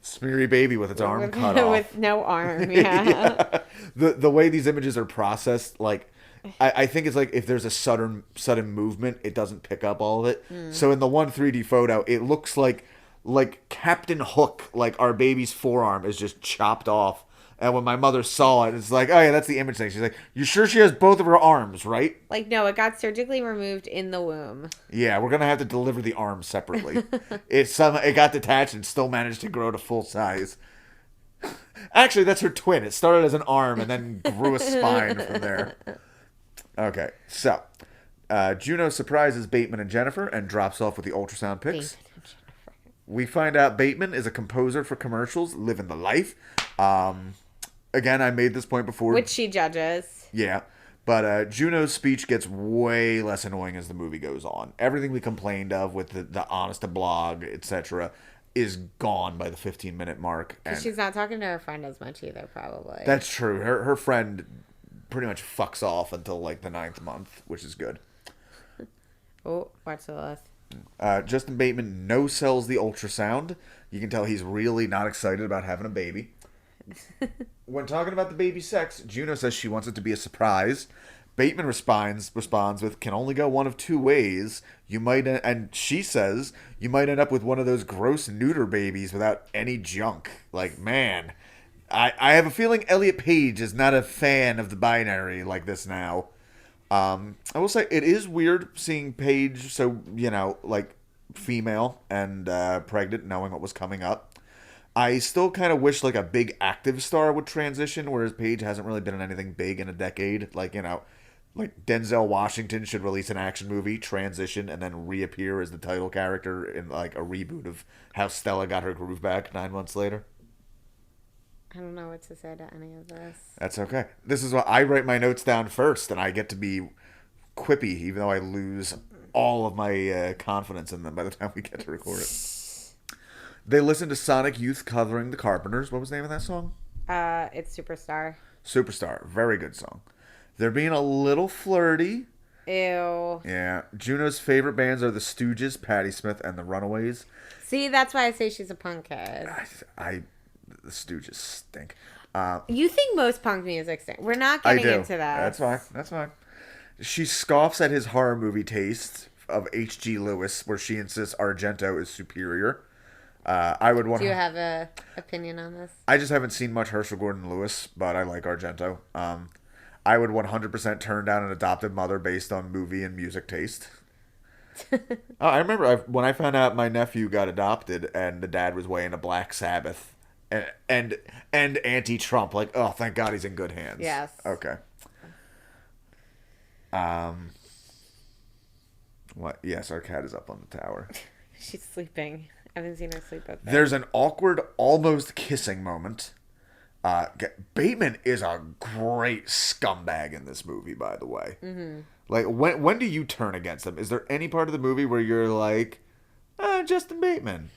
Smeary baby with its arm cut off. With no arm, yeah. The way these images are processed, like, I think it's like if there's a sudden movement, it doesn't pick up all of it. So in the one 3D photo, it looks like Captain Hook, like our baby's forearm is just chopped off. And when my mother saw it, it's like, oh yeah, that's the image thing. She's like, you sure she has both of her arms, right? Like, no, it got surgically removed in the womb. Yeah, we're gonna have to deliver the arms separately. It got detached and still managed to grow to full size. Actually, that's her twin. It started as an arm and then grew a spine from there. Okay, so Juno surprises Bateman and Jennifer and drops off with the ultrasound pics. We find out Bateman is a composer for commercials, living the life. Again, I made this point before. Which she judges. Yeah. But Juno's speech gets way less annoying as the movie goes on. Everything we complained of with the honest to blog, etc., is gone by the 15-minute mark. Because she's not talking to her friend as much either, probably. That's true. Her friend pretty much fucks off until like the 9th month, which is good. Oh, watch the list. Justin Bateman no-sells the ultrasound. You can tell he's really not excited about having a baby. When talking about the baby sex, Juno says she wants it to be a surprise. Bateman responds with, can only go one of two ways. And she says, you might end up with one of those gross neuter babies without any junk. Like, man, I have a feeling Elliot Page is not a fan of the binary like this now. I will say it is weird seeing Paige so, like female and pregnant, knowing what was coming up. I still kind of wish like a big active star would transition, whereas Paige hasn't really been in anything big in a decade. Like, like Denzel Washington should release an action movie, transition, and then reappear as the title character in like a reboot of How Stella Got Her Groove Back 9 months later. I don't know what to say to any of this. That's okay. This is why I write my notes down first, and I get to be quippy, even though I lose all of my confidence in them by the time we get to record it. They listen to Sonic Youth covering The Carpenters. What was the name of that song? It's Superstar. Superstar. Very good song. They're being a little flirty. Ew. Yeah. Juno's favorite bands are the Stooges, Patti Smith, and the Runaways. See, that's why I say she's a punk kid. The Stooges stink. You think most punk music stinks. We're not getting into that. That's fine. She scoffs at his horror movie taste of H.G. Lewis, where she insists Argento is superior. Do you have an opinion on this? I just haven't seen much Herschel Gordon Lewis, but I like Argento. I would 100% turn down an adopted mother based on movie and music taste. I remember when I found out my nephew got adopted and the dad was way into Black Sabbath and anti-Trump. Like, oh, thank God he's in good hands. Yes. Okay. What? Yes, our cat is up on the tower. She's sleeping. I haven't seen her sleep up there. There's an awkward, almost kissing moment. Bateman is a great scumbag in this movie, by the way. Mm-hmm. Like, when do you turn against him? Is there any part of the movie where you're like, Jason Bateman?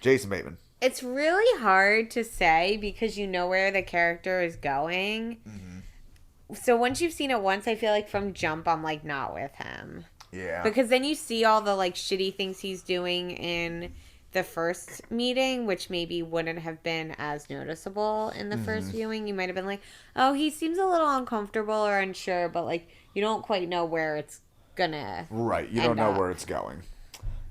It's really hard to say because you know where the character is going. Mm-hmm. So once you've seen it once, I feel like from jump, I'm like not with him. Yeah. Because then you see all the like shitty things he's doing in the first meeting, which maybe wouldn't have been as noticeable in the first viewing. You might have been like, oh, he seems a little uncomfortable or unsure, but like you don't quite know where it's gonna right. You don't know where it's going.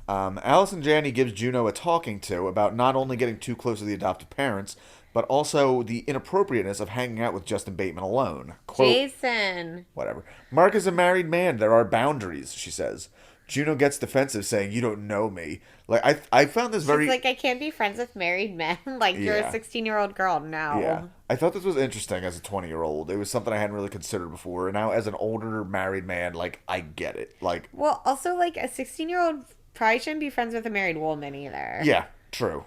Allison Janney gives Juno a talking to about not only getting too close to the adoptive parents, but also the inappropriateness of hanging out with Justin Bateman alone. Quote, Jason. Whatever. Mark is a married man. There are boundaries, she says. Juno gets defensive, saying, you don't know me. Like, I found this very... She's like, I can't be friends with married men. Like, you're a 16-year-old girl. No. Yeah. I thought this was interesting as a 20-year-old. It was something I hadn't really considered before. And now, as an older married man, like, I get it. Like, well, also, like, a 16-year-old probably shouldn't be friends with a married woman either. Yeah, true.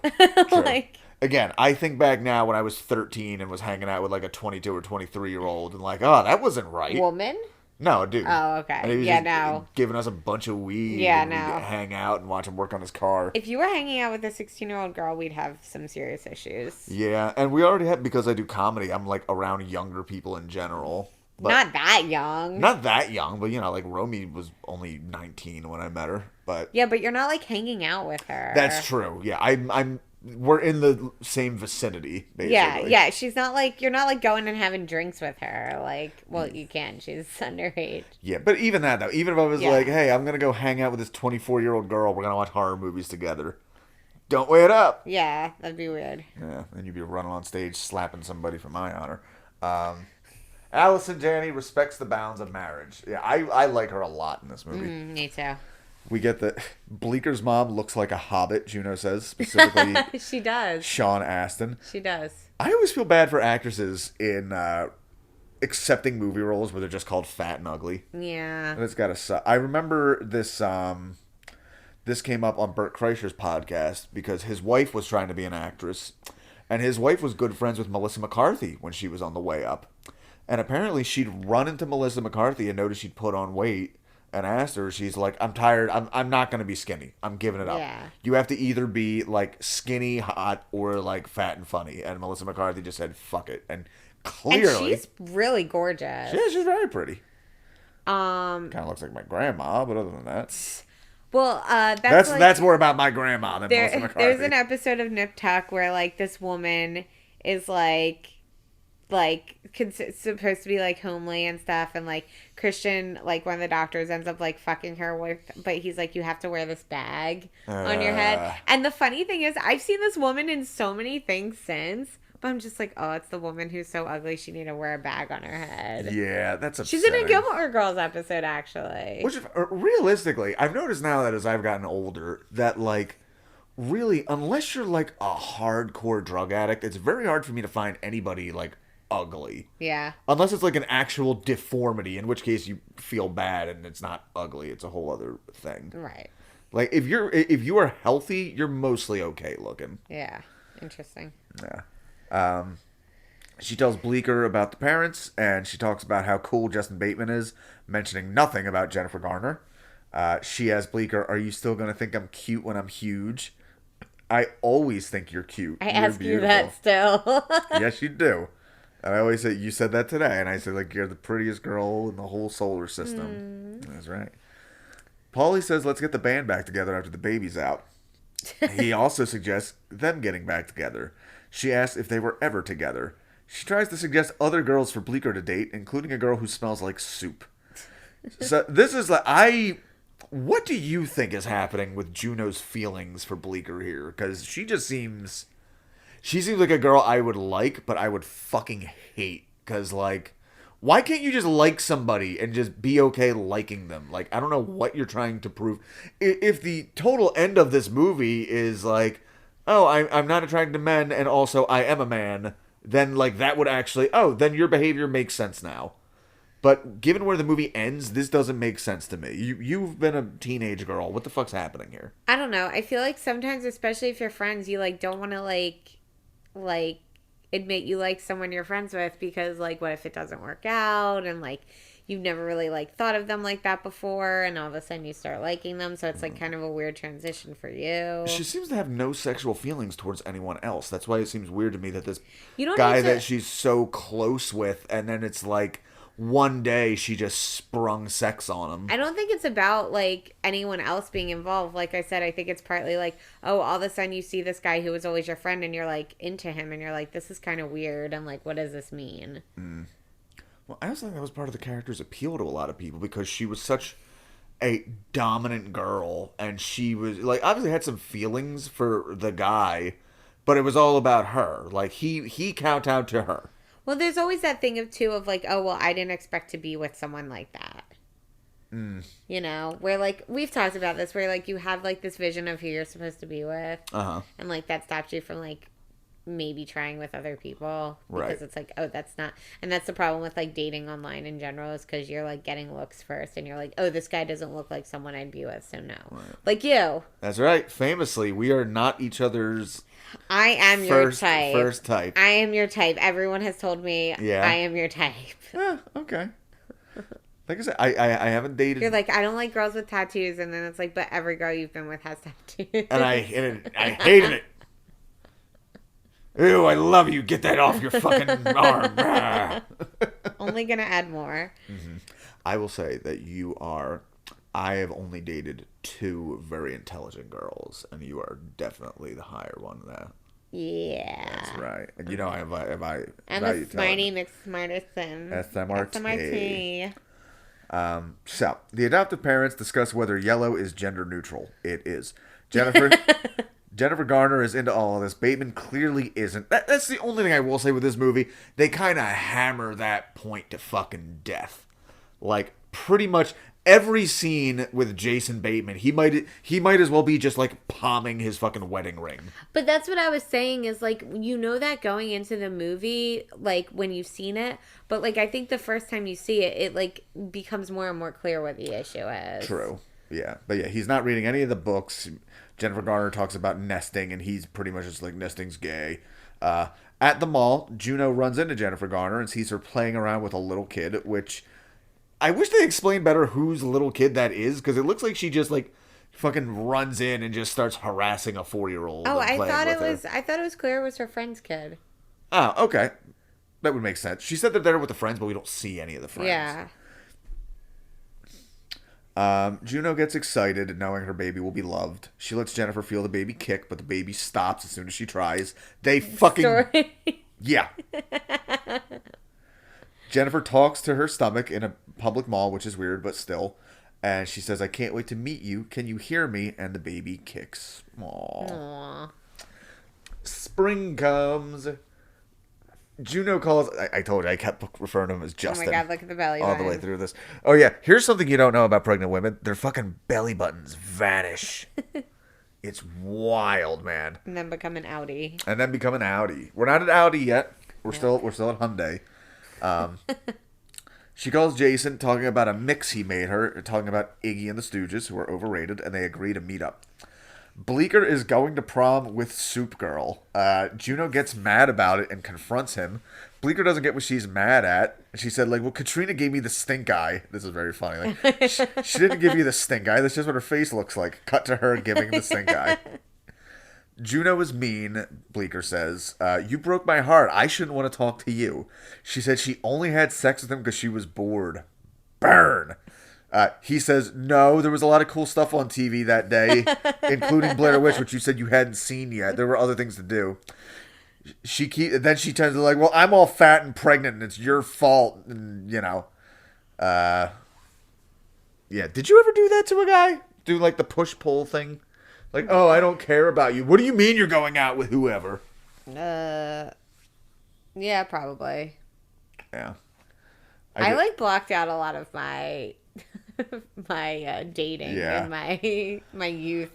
Like... Again, I think back now when I was 13 and was hanging out with, like, a 22 or 23-year-old and, like, oh, that wasn't right. Woman? No, dude. Oh, okay. And he was no. giving us a bunch of weed. Yeah, and no. we'd hang out and watch him work on his car. If you were hanging out with a 16-year-old girl, we'd have some serious issues. Yeah, and we already had, because I do comedy, I'm, like, around younger people in general. But not that young. Not that young, but, you know, like, Romy was only 19 when I met her. But yeah, but you're not, like, hanging out with her. That's true. Yeah, we're in the same vicinity, basically. Yeah, she's not like, you're not like going and having drinks with her. Like, well, you can. She's underage. Yeah, but even that, though, even if I was like, hey, I'm going to go hang out with this 24-year-old girl, we're going to watch horror movies together. Don't weigh it up. Yeah, that'd be weird. Yeah, and you'd be running on stage slapping somebody for my honor. Allison Janney respects the bounds of marriage. Yeah, I like her a lot in this movie. Me too. We get that Bleeker's mom looks like a hobbit, Juno says, specifically. She does. Sean Astin. She does. I always feel bad for actresses in accepting movie roles where they're just called fat and ugly. Yeah. And it's gotta suck. I remember this this came up on Bert Kreischer's podcast because his wife was trying to be an actress, and his wife was good friends with Melissa McCarthy when she was on the way up. And apparently she'd run into Melissa McCarthy and noticed she'd put on weight. And asked her, she's like, I'm tired. I'm not going to be skinny. I'm giving it up. Yeah. You have to either be, like, skinny, hot, or, like, fat and funny. And Melissa McCarthy just said, fuck it. And clearly... And she's really gorgeous. Yeah, she's very pretty. Kind of looks like my grandma, but other than that... Well, that's more about my grandma than Melissa McCarthy. There's an episode of Nip Tuck where, like, this woman is, like supposed to be like homely and stuff, and like Christian, like one of the doctors ends up like fucking her with, but he's like, you have to wear this bag on your head. And the funny thing is, I've seen this woman in so many things since, but I'm just like, oh, it's the woman who's so ugly she need to wear a bag on her head. Yeah, that's upsetting. She's in a Gilmore Girls episode, actually. Which, realistically, I've noticed now that as I've gotten older, that like really, unless you're like a hardcore drug addict, it's very hard for me to find anybody like ugly. Yeah. Unless it's like an actual deformity, in which case you feel bad and it's not ugly. It's a whole other thing. Right. Like if you are healthy, you're mostly okay looking. Yeah. Interesting. Yeah. She tells Bleecker about the parents, and she talks about how cool Jason Bateman is, mentioning nothing about Jennifer Garner. She asks Bleecker, "Are you still going to think I'm cute when I'm huge?" "I always think you're cute. I You're ask you beautiful." that still. Yes, you do. And I always say, you said that today, and I said, like, you're the prettiest girl in the whole solar system. That's right. Paulie says, let's get the band back together after the baby's out. He also suggests them getting back together. She asks if they were ever together. She tries to suggest other girls for Bleecker to date, including a girl who smells like soup. So this is like, what do you think is happening with Juno's feelings for Bleecker here? Because she seems like a girl I would like, but I would fucking hate. Because, like, why can't you just like somebody and just be okay liking them? Like, I don't know what you're trying to prove. If the total end of this movie is like, oh, I'm not attracted to men, and also I am a man, then, like, that would actually, then your behavior makes sense now. But given where the movie ends, this doesn't make sense to me. You've been a teenage girl. What the fuck's happening here? I don't know. I feel like sometimes, especially if you're friends, you, like, don't want to, like admit you like someone you're friends with, because, like, what if it doesn't work out, and, like, you've never really, like, thought of them like that before, and all of a sudden you start liking them, so it's, like, kind of a weird transition for you. She seems to have no sexual feelings towards anyone else. That's why it seems weird to me that this You don't guy need to- that she's so close with, and then it's like one day she just sprung sex on him. I don't think it's about, like, anyone else being involved. Like I said, I think it's partly like, oh, all of a sudden you see this guy who was always your friend, and you're, like, into him, and you're like, this is kind of weird, and, like, what does this mean? Well, I also think that was part of the character's appeal to a lot of people, because she was such a dominant girl, and she was, like, obviously had some feelings for the guy, but it was all about her. Like, he kowtowed to her. Well, there's always that thing of like, oh, well, I didn't expect to be with someone like that. You know, where, like, we've talked about this, where, like, you have, like, this vision of who you're supposed to be with. And, like, that stops you from, like, maybe trying with other people. Because Right. it's like, oh, that's not. And that's the problem with, like, dating online in general, is because you're, like, getting looks first. And you're like, oh, this guy doesn't look like someone I'd be with, so no. Right. Like you. That's right. Famously, we are not each other's I am your type. first type. I am your type. Everyone has told me Yeah. I am your type. Okay. Like I said, I haven't dated. You're like, I don't like girls with tattoos, and then it's like, but every girl you've been with has tattoos. And I hated it. Ew, I love you. Get that off your fucking arm. Only gonna add more. I will say that I have only dated 2 very intelligent girls, and you are definitely the higher one there. Yeah. That's right. And you know, have I I'm value a smarty McSmarterson. SMRT. So, the adoptive parents discuss whether yellow is gender neutral. It is. Jennifer Garner is into all of this. Bateman clearly isn't. That's the only thing I will say with this movie. They kind of hammer that point to fucking death. Like, pretty much every scene with Jason Bateman, he might as well be just, like, palming his fucking wedding ring. But that's what I was saying, is, like, you know that going into the movie, like, when you've seen it, but, like, I think the first time you see it, it, like, becomes more and more clear what the issue is. True. Yeah. But yeah, he's not reading any of the books. Jennifer Garner talks about nesting, and he's pretty much just like, nesting's gay. At the mall, Juno runs into Jennifer Garner and sees her playing around with a little kid, which I wish they explained better whose little kid that is, because it looks like she just, like, fucking runs in and just starts harassing a 4-year-old. Oh, I thought it was clear it was her friend's kid. Oh, okay. That would make sense. She said they're there with the friends, but we don't see any of the friends. Yeah. Juno gets excited knowing her baby will be loved. She lets Jennifer feel the baby kick, but the baby stops as soon as she tries. They fucking... Story. Yeah. Jennifer talks to her stomach in a public mall, which is weird, but still. And she says, I can't wait to meet you. Can you hear me? And the baby kicks. Aww. Spring comes. Juno calls... I told you, I kept referring to him as Justin. Oh my God, look at the belly all the way button. through this. Oh yeah, here's something you don't know about pregnant women. Their fucking belly buttons vanish. It's wild, man. And then become an Audi. And then become an Audi. We're not at Audi yet. We're still at Hyundai. She calls Jason, talking about a mix he made her, talking about Iggy and the Stooges, who are overrated, and they agree to meet up. Bleecker is going to prom with Soup Girl. Juno gets mad about it and confronts him. Bleecker doesn't get what she's mad at. She said, like, well, Katrina gave me the stink eye. This is very funny. Like, she didn't give you the stink eye. That's just what her face looks like. Cut to her giving the stink eye. Juno is mean, Bleecker says. You broke my heart. I shouldn't want to talk to you. She said she only had sex with him because she was bored. Burn! He says, no, there was a lot of cool stuff on TV that day, including Blair Witch, which you said you hadn't seen yet. There were other things to do. Then she turns to like, well, I'm all fat and pregnant, and it's your fault, and, you know. Yeah, did you ever do that to a guy? Do, like, the push-pull thing? Like, oh, I don't care about you. What do you mean you're going out with whoever? Yeah, probably. Yeah. I like blocked out a lot of my my dating in my youth.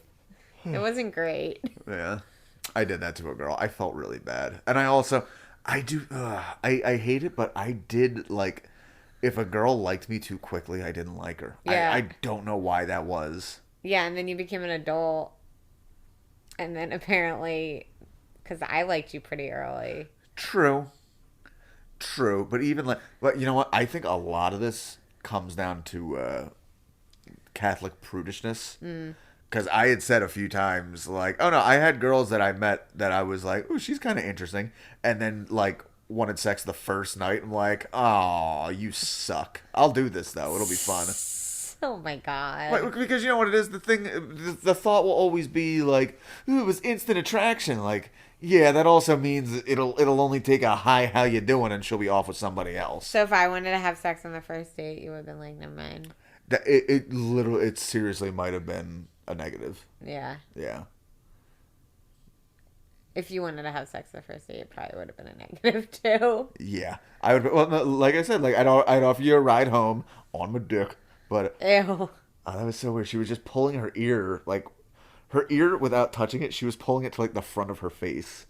It wasn't great. Yeah. I did that to a girl. I felt really bad. And I hate it, but I did, like, if a girl liked me too quickly, I didn't like her. Yeah. I don't know why that was. Yeah, and then you became an adult. And then apparently, because I liked you pretty early. True. But but you know what? I think a lot of this comes down to Catholic prudishness. Because I had said a few times, like, oh no, I had girls that I met that I was like, oh, she's kind of interesting. And then, like, wanted sex the first night. I'm like, oh, you suck. I'll do this, though. It'll be fun. Oh my God. Like, because you know what it is? The thought will always be like, ooh, it was instant attraction. Like, yeah, that also means it'll only take a hi, how you doing, and she'll be off with somebody else. So if I wanted to have sex on the first date, you would have been like, never mind. It seriously might have been a negative. Yeah. Yeah. If you wanted to have sex the first date, it probably would have been a negative too. Yeah, I would. Well, no, like I said, like I'd offer you a ride home on my dick, but Ew. that was so weird. She was just pulling her ear, like her ear without touching it. She was pulling it to like the front of her face.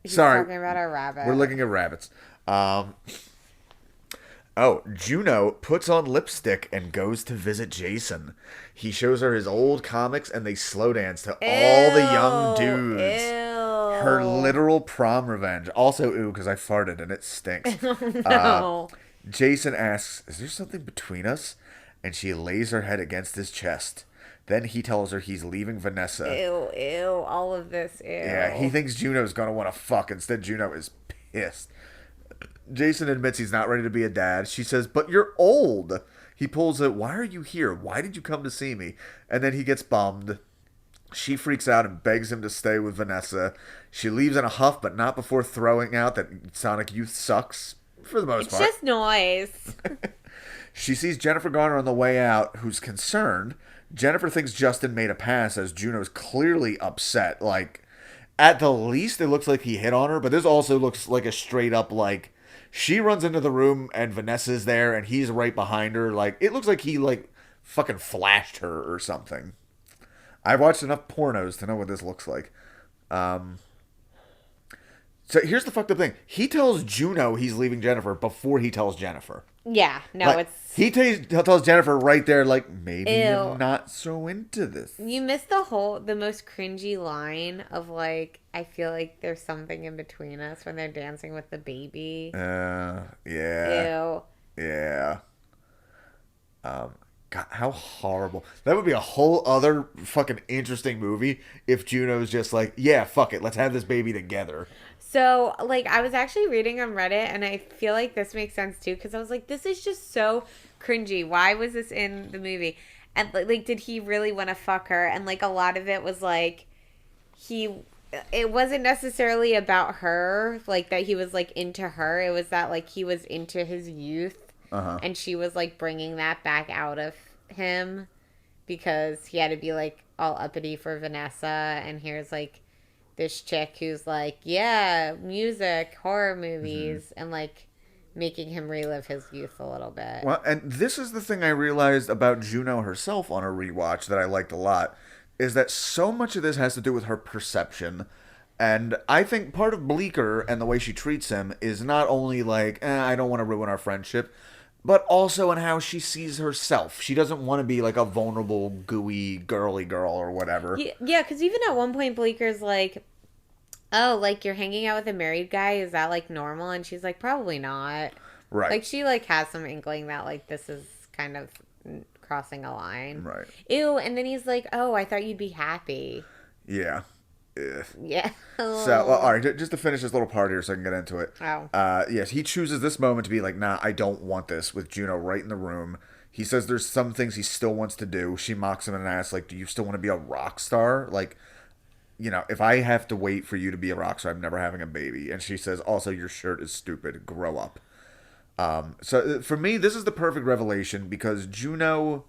He's Sorry, talking about a rabbit. we're looking at rabbits. Oh, Juno puts on lipstick and goes to visit Jason. He shows her his old comics and they slow dance to all the young dudes. Ew. Her literal prom revenge. Also, ooh, because I farted and it stinks. No. Jason asks, is there something between us? And she lays her head against his chest. Then he tells her he's leaving Vanessa. Ew, all of this, ew. Yeah, he thinks Juno's going to want to fuck. Instead, Juno is pissed. Jason admits he's not ready to be a dad. She says, but you're old. He pulls it, why are you here? Why did you come to see me? And then he gets bummed. She freaks out and begs him to stay with Vanessa. She leaves in a huff, but not before throwing out that Sonic Youth sucks, for the most part. It's just noise. She sees Jennifer Garner on the way out, who's concerned. Jennifer thinks Justin made a pass, as Juno's clearly upset. Like, at the least, it looks like he hit on her, but this also looks like a straight up, like, she runs into the room and Vanessa's there and he's right behind her. Like, it looks like he, like, fucking flashed her or something. I've watched enough pornos to know what this looks like. So here's the fucked up thing. He tells Juno he's leaving Jennifer before he tells Jennifer. Yeah, no, Like, it's... He tells Jennifer right there, like, maybe Ew. you're not so into this. You missed the most cringy line of, like, I feel like there's something in between us when they're dancing with the baby. Yeah. Ew. Yeah. God, how horrible. That would be a whole other fucking interesting movie if Juno's just like, yeah, fuck it, let's have this baby together. So, like, I was actually reading on Reddit, and I feel like this makes sense, too, because I was like, this is just so cringy. Why was this in the movie? And, like, did he really want to fuck her? And, like, a lot of it was, like, it wasn't necessarily about her, like, that he was, like, into her. It was that, like, he was into his youth, and she was, like, bringing that back out of him because he had to be, like, all uppity for Vanessa, and here's, like, this chick who's like, yeah, music, horror movies, and like making him relive his youth a little bit. Well, and this is the thing I realized about Juno herself on a rewatch that I liked a lot, is that so much of this has to do with her perception. And I think part of Bleecker and the way she treats him is not only like, I don't want to ruin our friendship. but also in how she sees herself. She doesn't want to be like a vulnerable, gooey, girly girl or whatever. Yeah, because even at one point, Bleeker's like, oh, like, you're hanging out with a married guy? Is that, like, normal? And she's like, probably not. Right. Like, she, like, has some inkling that, like, this is kind of crossing a line. Right. Ew, and then he's like, oh, I thought you'd be happy. Yeah. Ugh. Yeah. So, well, all right, just to finish this little part here so I can get into it. Oh. Yes, he chooses this moment to be like, nah, I don't want this, with Juno right in the room. He says there's some things he still wants to do. She mocks him and asks, like, do you still want to be a rock star? Like, you know, if I have to wait for you to be a rock star, I'm never having a baby. And she says, also, your shirt is stupid. Grow up. So for me, this is the perfect revelation because Juno,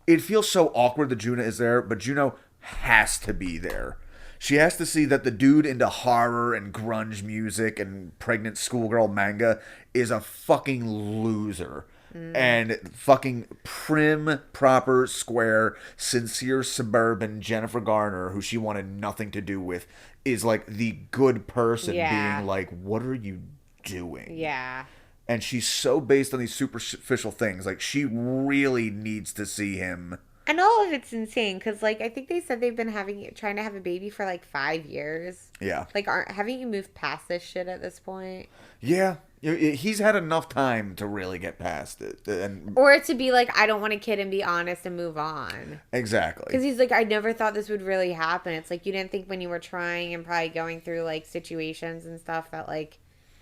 it feels so awkward that Juno is there, but Juno has to be there. She has to see that the dude into horror and grunge music and pregnant schoolgirl manga is a fucking loser. And fucking prim, proper, square, sincere, suburban Jennifer Garner, who she wanted nothing to do with, is like the good person being like, what are you doing? Yeah. And she's so based on these superficial things. Like, she really needs to see him. And all of it's insane because, like, I think they said they've been trying to have a baby for like 5 years. Yeah. Like, haven't you moved past this shit at this point? Yeah. He's had enough time to really get past it. Or to be like, I don't want a kid and be honest and move on. Exactly. Because he's like, I never thought this would really happen. It's like, you didn't think when you were trying and probably going through, like, situations and stuff that, like,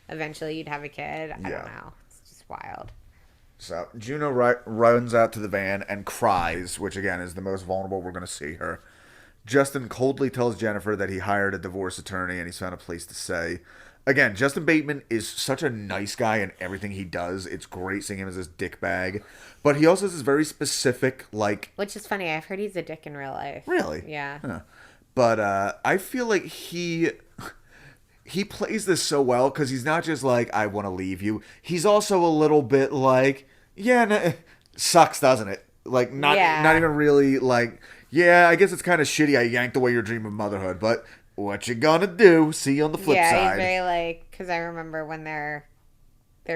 eventually you'd have a kid. I don't know. It's just wild. So Juno runs out to the van and cries, which again is the most vulnerable we're going to see her. Justin coldly tells Jennifer that he hired a divorce attorney and he's found a place to stay. Again, Justin Bateman is such a nice guy in everything he does. It's great seeing him as this dickbag. But he also has this very specific, like... Which is funny. I've heard he's a dick in real life. Really? Yeah. Huh. But I feel like he plays this so well because he's not just like, I want to leave you. He's also a little bit like, yeah, no, sucks, doesn't it? Like, not even really like, yeah, I guess it's kind of shitty I yanked away your dream of motherhood, but what you gonna do? See you on the flip side. Yeah, he's very like, because I remember when they're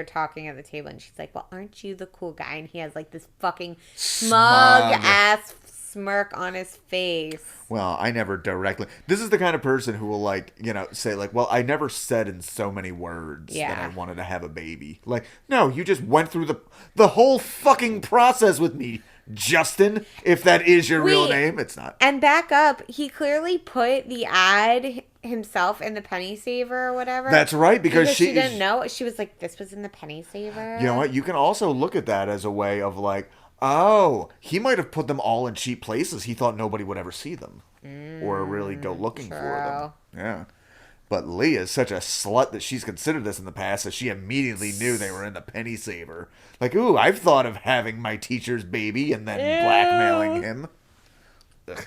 talking at the table and she's like, well, aren't you the cool guy? And he has like this fucking smug ass smirk on his face. Well, I never directly... This is the kind of person who will, like, you know, say, like, well, I never said in so many words that I wanted to have a baby. Like, no, you just went through the whole fucking process with me, Justin, if that is your real name. It's not. And back up, he clearly put the ad himself in the Penny Saver or whatever. That's right, because she didn't know. She was like, this was in the Penny Saver. You know what? You can also look at that as a way of, like, oh, he might have put them all in cheap places. He thought nobody would ever see them or really go looking for them. Yeah. But Leah's such a slut that she's considered this in the past that she immediately knew they were in the Penny Saver. Like, ooh, I've thought of having my teacher's baby and then blackmailing him. Ugh.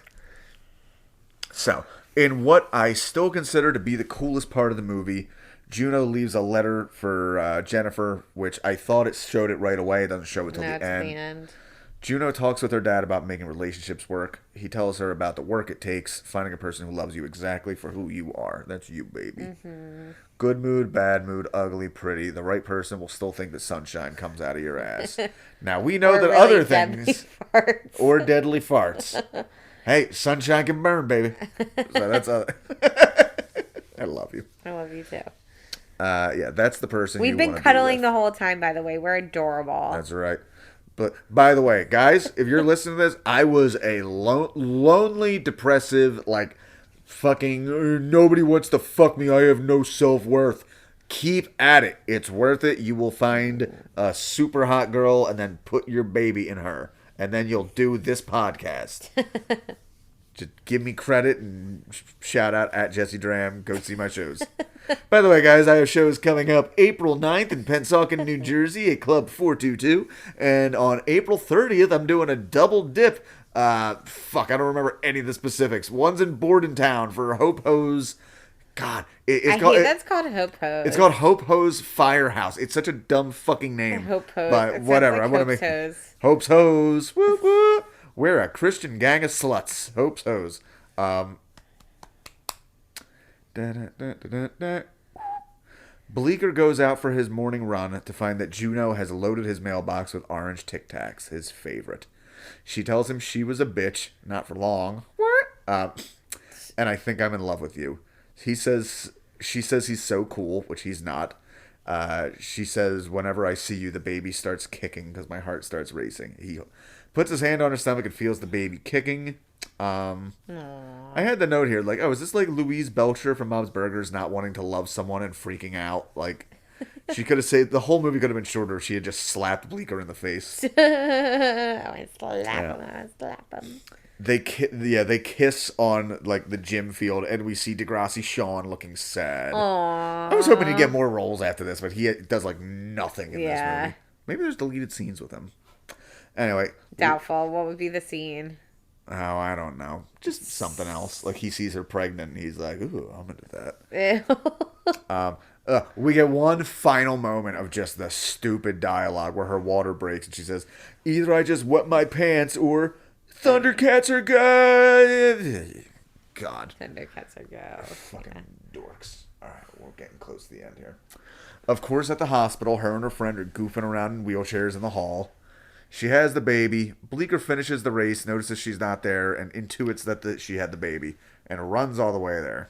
So, in what I still consider to be the coolest part of the movie, Juno leaves a letter for Jennifer, which I thought it showed it right away. It doesn't show it till the end. Juno talks with her dad about making relationships work. He tells her about the work it takes, finding a person who loves you exactly for who you are. That's you, baby. Mm-hmm. Good mood, bad mood, ugly, pretty. The right person will still think that sunshine comes out of your ass. Now, we know that really other things... Farts. Or deadly farts. Hey, sunshine can burn, baby. So that's... I love you. I love you, too. Yeah, that's the person We've been cuddling the whole time, by the way. We're adorable. That's right. But, by the way, guys, if you're listening to this, I was a lonely, depressive, like, fucking, nobody wants to fuck me, I have no self-worth. Keep at it. It's worth it. You will find a super hot girl and then put your baby in her. And then you'll do this podcast. Just give me credit and shout out at Jesse Dram. Go see my shows. By the way, guys, I have shows coming up April 9th in Pennsauken, New Jersey at Club 422. And on April 30th, I'm doing a double dip. I don't remember any of the specifics. One's in Bordentown for Hope Ho's. God, that's called Hope Hose. It's called Hope Hose Firehouse. It's such a dumb fucking name. Hope Hose. But whatever. Like I want to make Hose. Hope's Hose. Whoop, whoop. We're a Christian gang of sluts. Hope's Hose. Bleecker goes out for his morning run to find that Juno has loaded his mailbox with orange Tic Tacs, his favorite. She tells him she was a bitch, not for long. And I think I'm in love with you. She says he's so cool, which he's not. She says, whenever I see you, the baby starts kicking because my heart starts racing. He puts his hand on her stomach and feels the baby kicking. I had the note here, like, oh, is this like Louise Belcher from Bob's Burgers not wanting to love someone and freaking out? Like, she could have said the whole movie could have been shorter if she had just slapped Bleecker in the face. I slap him. They kiss on like the gym field, and we see Degrassi Sean looking sad. Aww. I was hoping he'd get more roles after this, but he does like nothing in this movie. Maybe there's deleted scenes with him. Anyway, doubtful. What would be the scene? Oh, I don't know. Just something else. Like he sees her pregnant, and he's like, "Ooh, I'm into that." We get one final moment of just the stupid dialogue where her water breaks, and she says, "Either I just wet my pants, or Thundercats are good." God. Thundercats are go. Fucking dorks. All right, we're getting close to the end here. Of course, at the hospital, her and her friend are goofing around in wheelchairs in the hall. She has the baby. Bleecker finishes the race, notices she's not there, and intuits that she had the baby, and runs all the way there.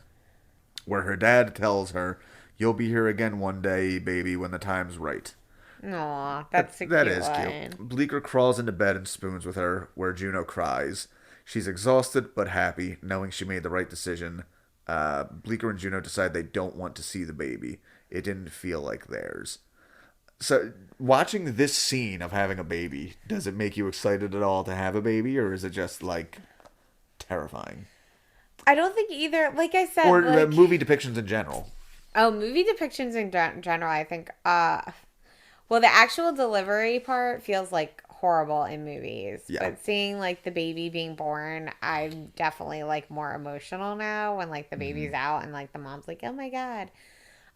Where her dad tells her, "You'll be here again one day, baby, when the time's right." Aw, that's a cute That is one. cute. Bleecker crawls into bed and spoons with her, where Juno cries. She's exhausted but happy, knowing she made the right decision. Bleecker and Juno decide they don't want to see the baby. It didn't feel like theirs. So, watching this scene of having a baby, does it make you excited at all to have a baby, or is it just, like, terrifying? I don't think either. Like I said, Or like, movie depictions in general. Oh, movie depictions in general, I think. Well, the actual delivery part feels like horrible in movies. Yeah. But seeing like the baby being born, I'm definitely like more emotional now when like the baby's out and like the mom's like, "Oh my God."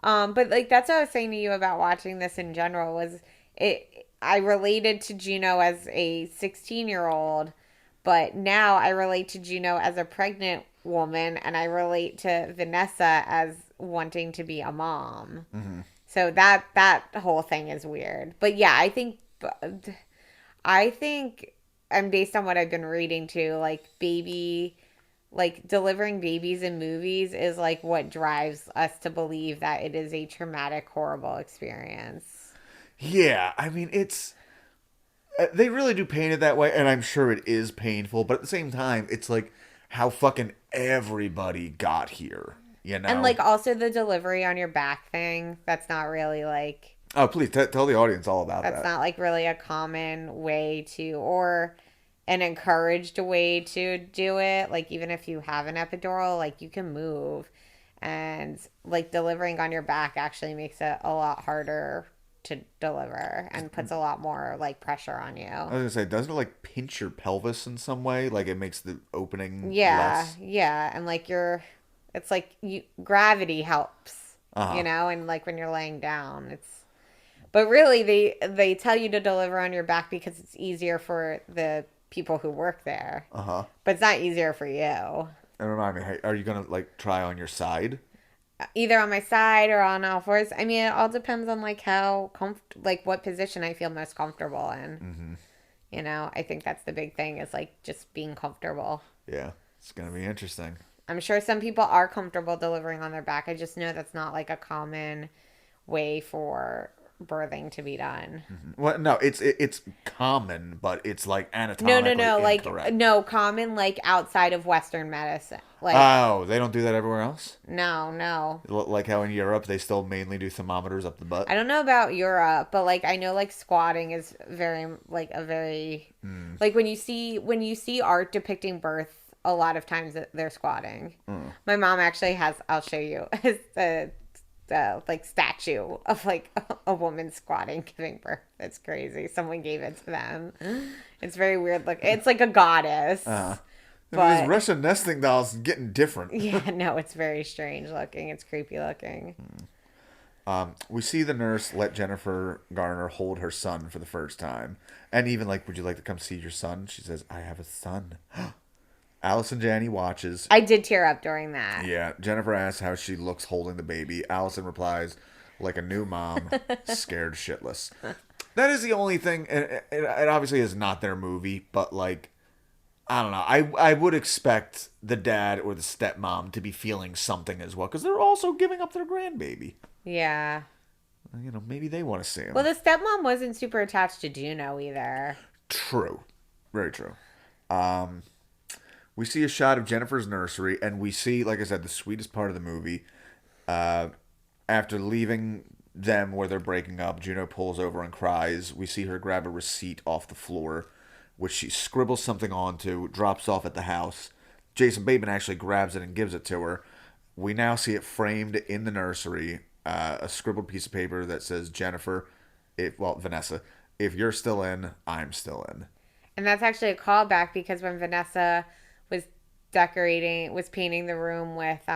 But like that's what I was saying to you about watching this in general was I related to Juno as a 16-year-old, but now I relate to Juno as a pregnant woman, and I relate to Vanessa as wanting to be a mom. Mm-hmm. So that whole thing is weird. But yeah, I think, and based on what I've been reading too, like delivering babies in movies is like what drives us to believe that it is a traumatic, horrible experience. Yeah, I mean, it's... they really do paint it that way, and I'm sure it is painful, but at the same time, it's like how fucking everybody got here, you know? And like also the delivery on your back thing, that's not really like... Oh, please, tell the audience all about that. That's not like really a common way to, or an encouraged way to do it. Like even if you have an epidural, like you can move, and like delivering on your back actually makes it a lot harder to deliver and puts a lot more like pressure on you. I was gonna say, doesn't it like pinch your pelvis in some way? Like it makes the opening less? Yeah, and like it's like gravity helps, you know, and like when you're laying down, but really they tell you to deliver on your back because it's easier for the people who work there. But it's not easier for you. And remind me, are you gonna like try on your side? Either on my side or on all fours. I mean, it all depends on like how like what position I feel most comfortable in. Mm-hmm. You know, I think that's the big thing is like just being comfortable. Yeah, it's gonna be interesting. I'm sure some people are comfortable delivering on their back. I just know that's not like a common way for birthing to be done. Mm-hmm. Well, no, it's common, but it's like anatomically incorrect. Like no common like outside of Western medicine. Like oh, they don't do that everywhere else? No. Like how in Europe they still mainly do thermometers up the butt? I don't know about Europe, but like I know like squatting is very like like when you see art depicting birth, a lot of times they're squatting. My mom actually has, I'll show you, the like statue of like a woman squatting giving birth. It's crazy. Someone gave it to them. It's very weird. Look, it's like a goddess. But these Russian nesting dolls getting different. Yeah, no, it's very strange looking. It's creepy looking. We see the nurse let Jennifer Garner hold her son for the first time, and even like, "Would you like to come see your son?" She says, "I have a son." Allison Janney watches. I did tear up during that. Yeah, Jennifer asks how she looks holding the baby. Allison replies, like a new mom, scared shitless. That is the only thing, and it obviously is not their movie, but like, I don't know. I would expect the dad or the stepmom to be feeling something as well, because they're also giving up their grandbaby. Yeah. You know, maybe they want to see him. Well, the stepmom wasn't super attached to Juno either. True. Very true. We see a shot of Jennifer's nursery, and we see, like I said, the sweetest part of the movie. After leaving them where they're breaking up, Juno pulls over and cries. We see her grab a receipt off the floor, which she scribbles something onto, drops off at the house. Jason Bateman actually grabs it and gives it to her. We now see it framed in the nursery, a scribbled piece of paper that says, Vanessa, if you're still in, I'm still in. And that's actually a callback because when Vanessa was painting the room with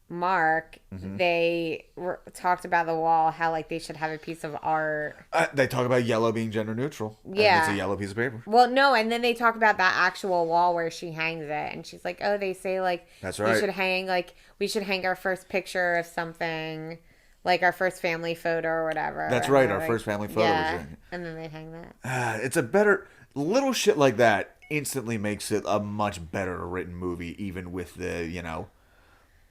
Mark, they talked about the wall, how like they should have a piece of art. They talk about yellow being gender neutral. Yeah. And it's a yellow piece of paper. Well, no, and then they talk about that actual wall where she hangs it, and she's like, "Oh, they say like that's right. We should hang our first picture of something, like our first family photo or whatever." That's right, our first family photo. Yeah, and then they hang that. It's a better little shit like that. Instantly makes it a much better written movie, even with the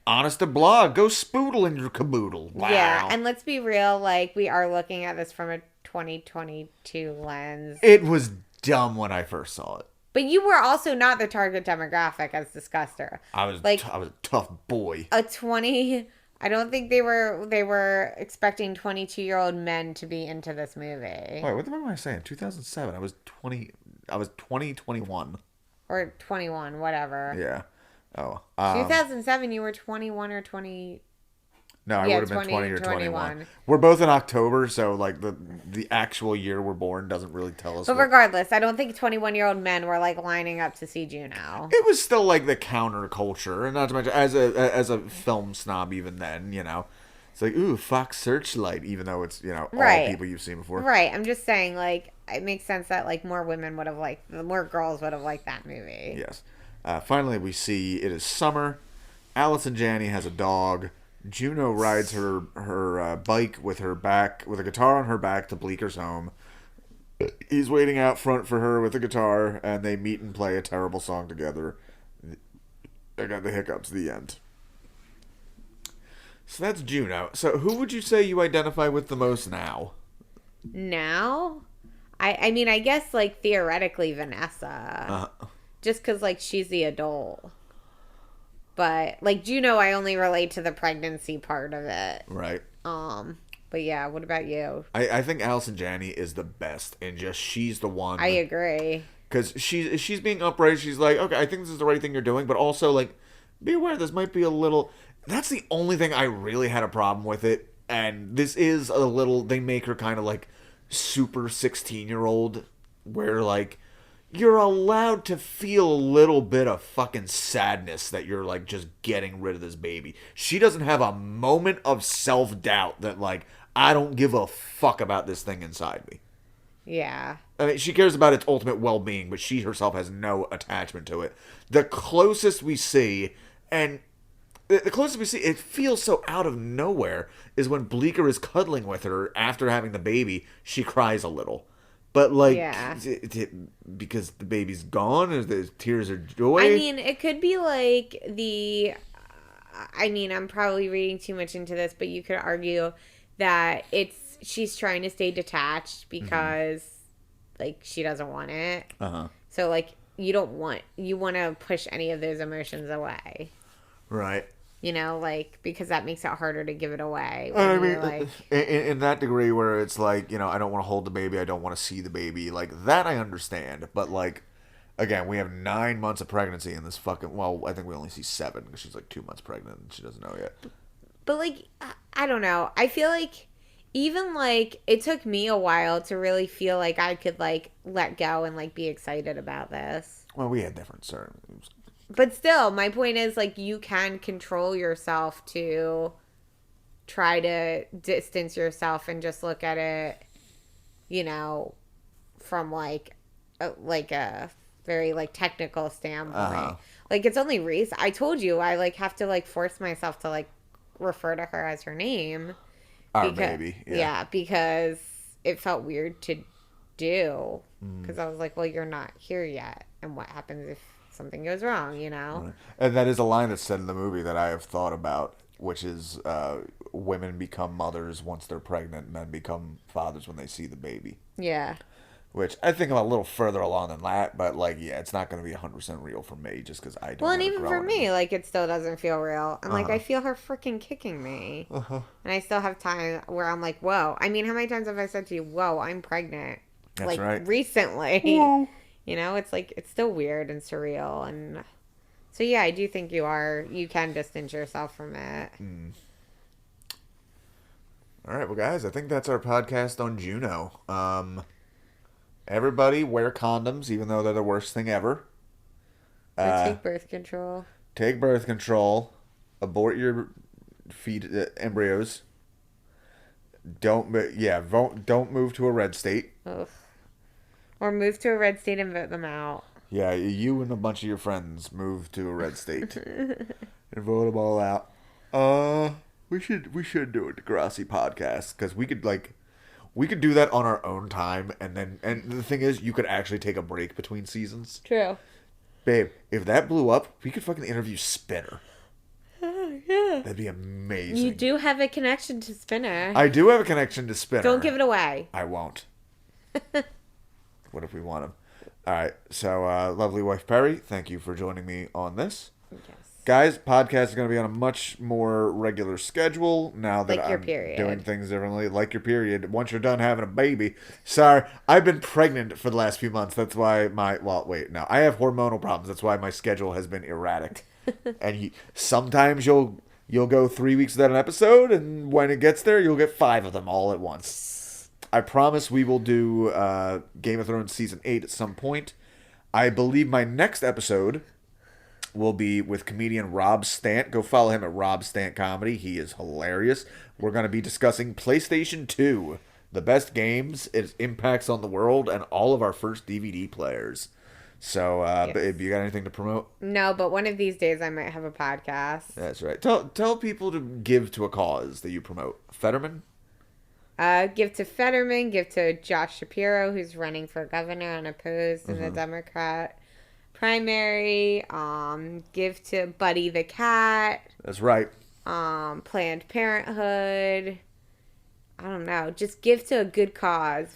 honest to blog, go spoodle in your caboodle. Wow. Yeah, and let's be real, like, we are looking at this from a 2022 lens. It was dumb when I first saw it. But you were also not the target demographic, as discussed her. I was a tough boy. I don't think they were expecting 22-year-old men to be into this movie. Wait, what the fuck am I saying? 2007. I was 21. Or 21, whatever. Yeah. Oh. 2007, you were 21 or 20. No, I would have been 20 or 21. 21. We're both in October, so like the actual year we're born doesn't really tell us. But regardless, I don't think 21-year-old men were like lining up to see Juno. It was still like the counterculture, and not to mention as a film snob even then, it's like ooh, Fox Searchlight, even though it's all people you've seen before. Right. I'm just saying, like, it makes sense that like more girls would have liked that movie. Yes. Finally, we see it is summer. Allison Janney has a dog. Juno rides her bike with a guitar on her back to Bleeker's home. He's waiting out front for her with a guitar, and they meet and play a terrible song together. I got the hiccups. The end. So that's Juno. So who would you say you identify with the most now? Now? I mean, I guess, like, theoretically, Vanessa. Just because, like, she's the adult. But, like, Juno, I only relate to the pregnancy part of it. Right. But, yeah, what about you? I think Allison Janney is the best, and just she's the one. I agree. Because she's being upright. She's like, okay, I think this is the right thing you're doing, but also, like, be aware this might be a little... That's the only thing I really had a problem with it, and this is a little... They make her kind of, like, super 16-year-old, where, like... You're allowed to feel a little bit of fucking sadness that you're, like, just getting rid of this baby. She doesn't have a moment of self-doubt that, like, I don't give a fuck about this thing inside me. Yeah. I mean, she cares about its ultimate well-being, but she herself has no attachment to it. The closest we see, and the closest we see, it feels so out of nowhere, is when Bleeker is cuddling with her after having the baby, she cries a little. But, like, yeah. Because the baby's gone, or there's tears of joy? I mean, it could be, like, I'm probably reading too much into this, but you could argue that she's trying to stay detached because, like, she doesn't want it. Uh-huh. So, like, you want to push any of those emotions away. Right. Like, because that makes it harder to give it away. I mean, like... in that degree where it's like, I don't want to hold the baby, I don't want to see the baby, like, that I understand. But, like, again, we have 9 months of pregnancy in this fucking... Well, I think we only see 7, because she's, like, 2 months pregnant, and she doesn't know yet. But, like, I don't know. I feel like, even, like, it took me a while to really feel like I could, like, let go and, like, be excited about this. Well, we had different certain... But still, my point is, like, you can control yourself to try to distance yourself and just look at it, from, like a very, like, technical standpoint. Uh-huh. Like, it's only I told you, I, like, have to, like, force myself to, like, refer to her as her name. Or maybe. Yeah, because it felt weird to do. Because I was like, well, you're not here yet. And what happens if something goes wrong, you know? Right. And that is a line that's said in the movie that I have thought about, which is women become mothers once they're pregnant, men become fathers when they see the baby. Yeah. Which I think I'm a little further along than that, but like, yeah, it's not going to be 100% real for me just because I don't. Well, and even for me, like, it still doesn't feel real. I'm like, Uh-huh. I feel her freaking kicking me. Uh-huh. And I still have time where I'm like, whoa. I mean, how many times have I said to you, whoa, I'm pregnant? That's like, right. recently. Whoa. You know, it's like, it's still weird and surreal. And so, yeah, I do think you can distance yourself from it. All right, well, guys, I think that's our podcast on Juno. Everybody wear condoms, even though they're the worst thing ever. Or take birth control. Take birth control. Abort your embryos. Don't move to a red state. Ugh. Or move to a red state and vote them out. Yeah, you and a bunch of your friends move to a red state and vote them all out. We should do a Degrassi podcast because we could do that on our own time, and the thing is, you could actually take a break between seasons. True. Babe, if that blew up, we could fucking interview Spinner. Oh, yeah. That'd be amazing. You do have a connection to Spinner. I do have a connection to Spinner. Don't give it away. I won't. What if we want him? All right. So, lovely wife Perri, thank you for joining me on this. Yes. Guys, podcast is going to be on a much more regular schedule now that Like your I'm period. doing things differently. Like your period. Once you're done having a baby. Sorry, I've been pregnant for the last few months. That's why I have hormonal problems. That's why my schedule has been erratic. And sometimes you'll go 3 weeks without an episode, and when it gets there, you'll get 5 of them all at once. I promise we will do Game of Thrones Season 8 at some point. I believe my next episode will be with comedian Rob Stant. Go follow him at Rob Stant Comedy. He is hilarious. We're going to be discussing PlayStation 2, the best games, its impacts on the world, and all of our first DVD players. So, babe, you got anything to promote? No, but one of these days I might have a podcast. That's right. Tell people to give to a cause that you promote. Fetterman? Give to Fetterman, give to Josh Shapiro, who's running for governor unopposed in the Democrat primary. Give to Buddy the Cat. That's right. Planned Parenthood. I don't know. Just give to a good cause.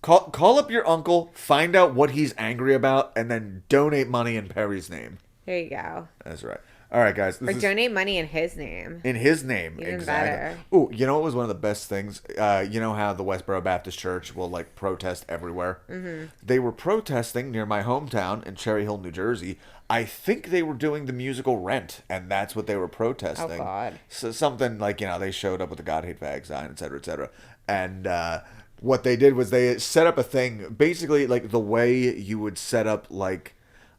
Call up your uncle, find out what he's angry about, and then donate money in Perry's name. There you go. That's right. All right, guys. Or donate money in his name. In his name, Even exactly. better. Oh, you know what was one of the best things? You know how the Westboro Baptist Church will protest everywhere? Mm-hmm. They were protesting near my hometown in Cherry Hill, New Jersey. I think they were doing the musical Rent, and that's what they were protesting. Oh, God. So something they showed up with the God Hate Fag sign, et cetera, et cetera. And what they did was they set up a thing, basically the way you would set up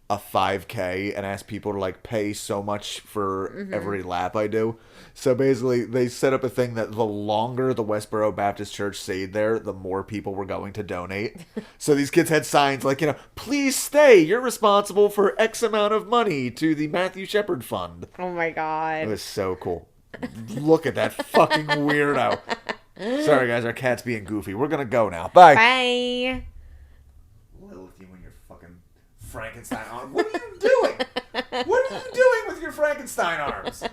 a 5K and ask people to pay so much for every lap I do. So basically they set up a thing that the longer the Westboro Baptist Church stayed there, the more people were going to donate. So these kids had signs please stay, you're responsible for X amount of money to the Matthew Shepard Fund. Oh my God. It was so cool. Look at that fucking weirdo. Sorry guys, our cat's being goofy. We're gonna go now. Bye. Bye. Lilith, you and your fucking Frankenstein arm. What are you doing? What are you doing with your Frankenstein arms?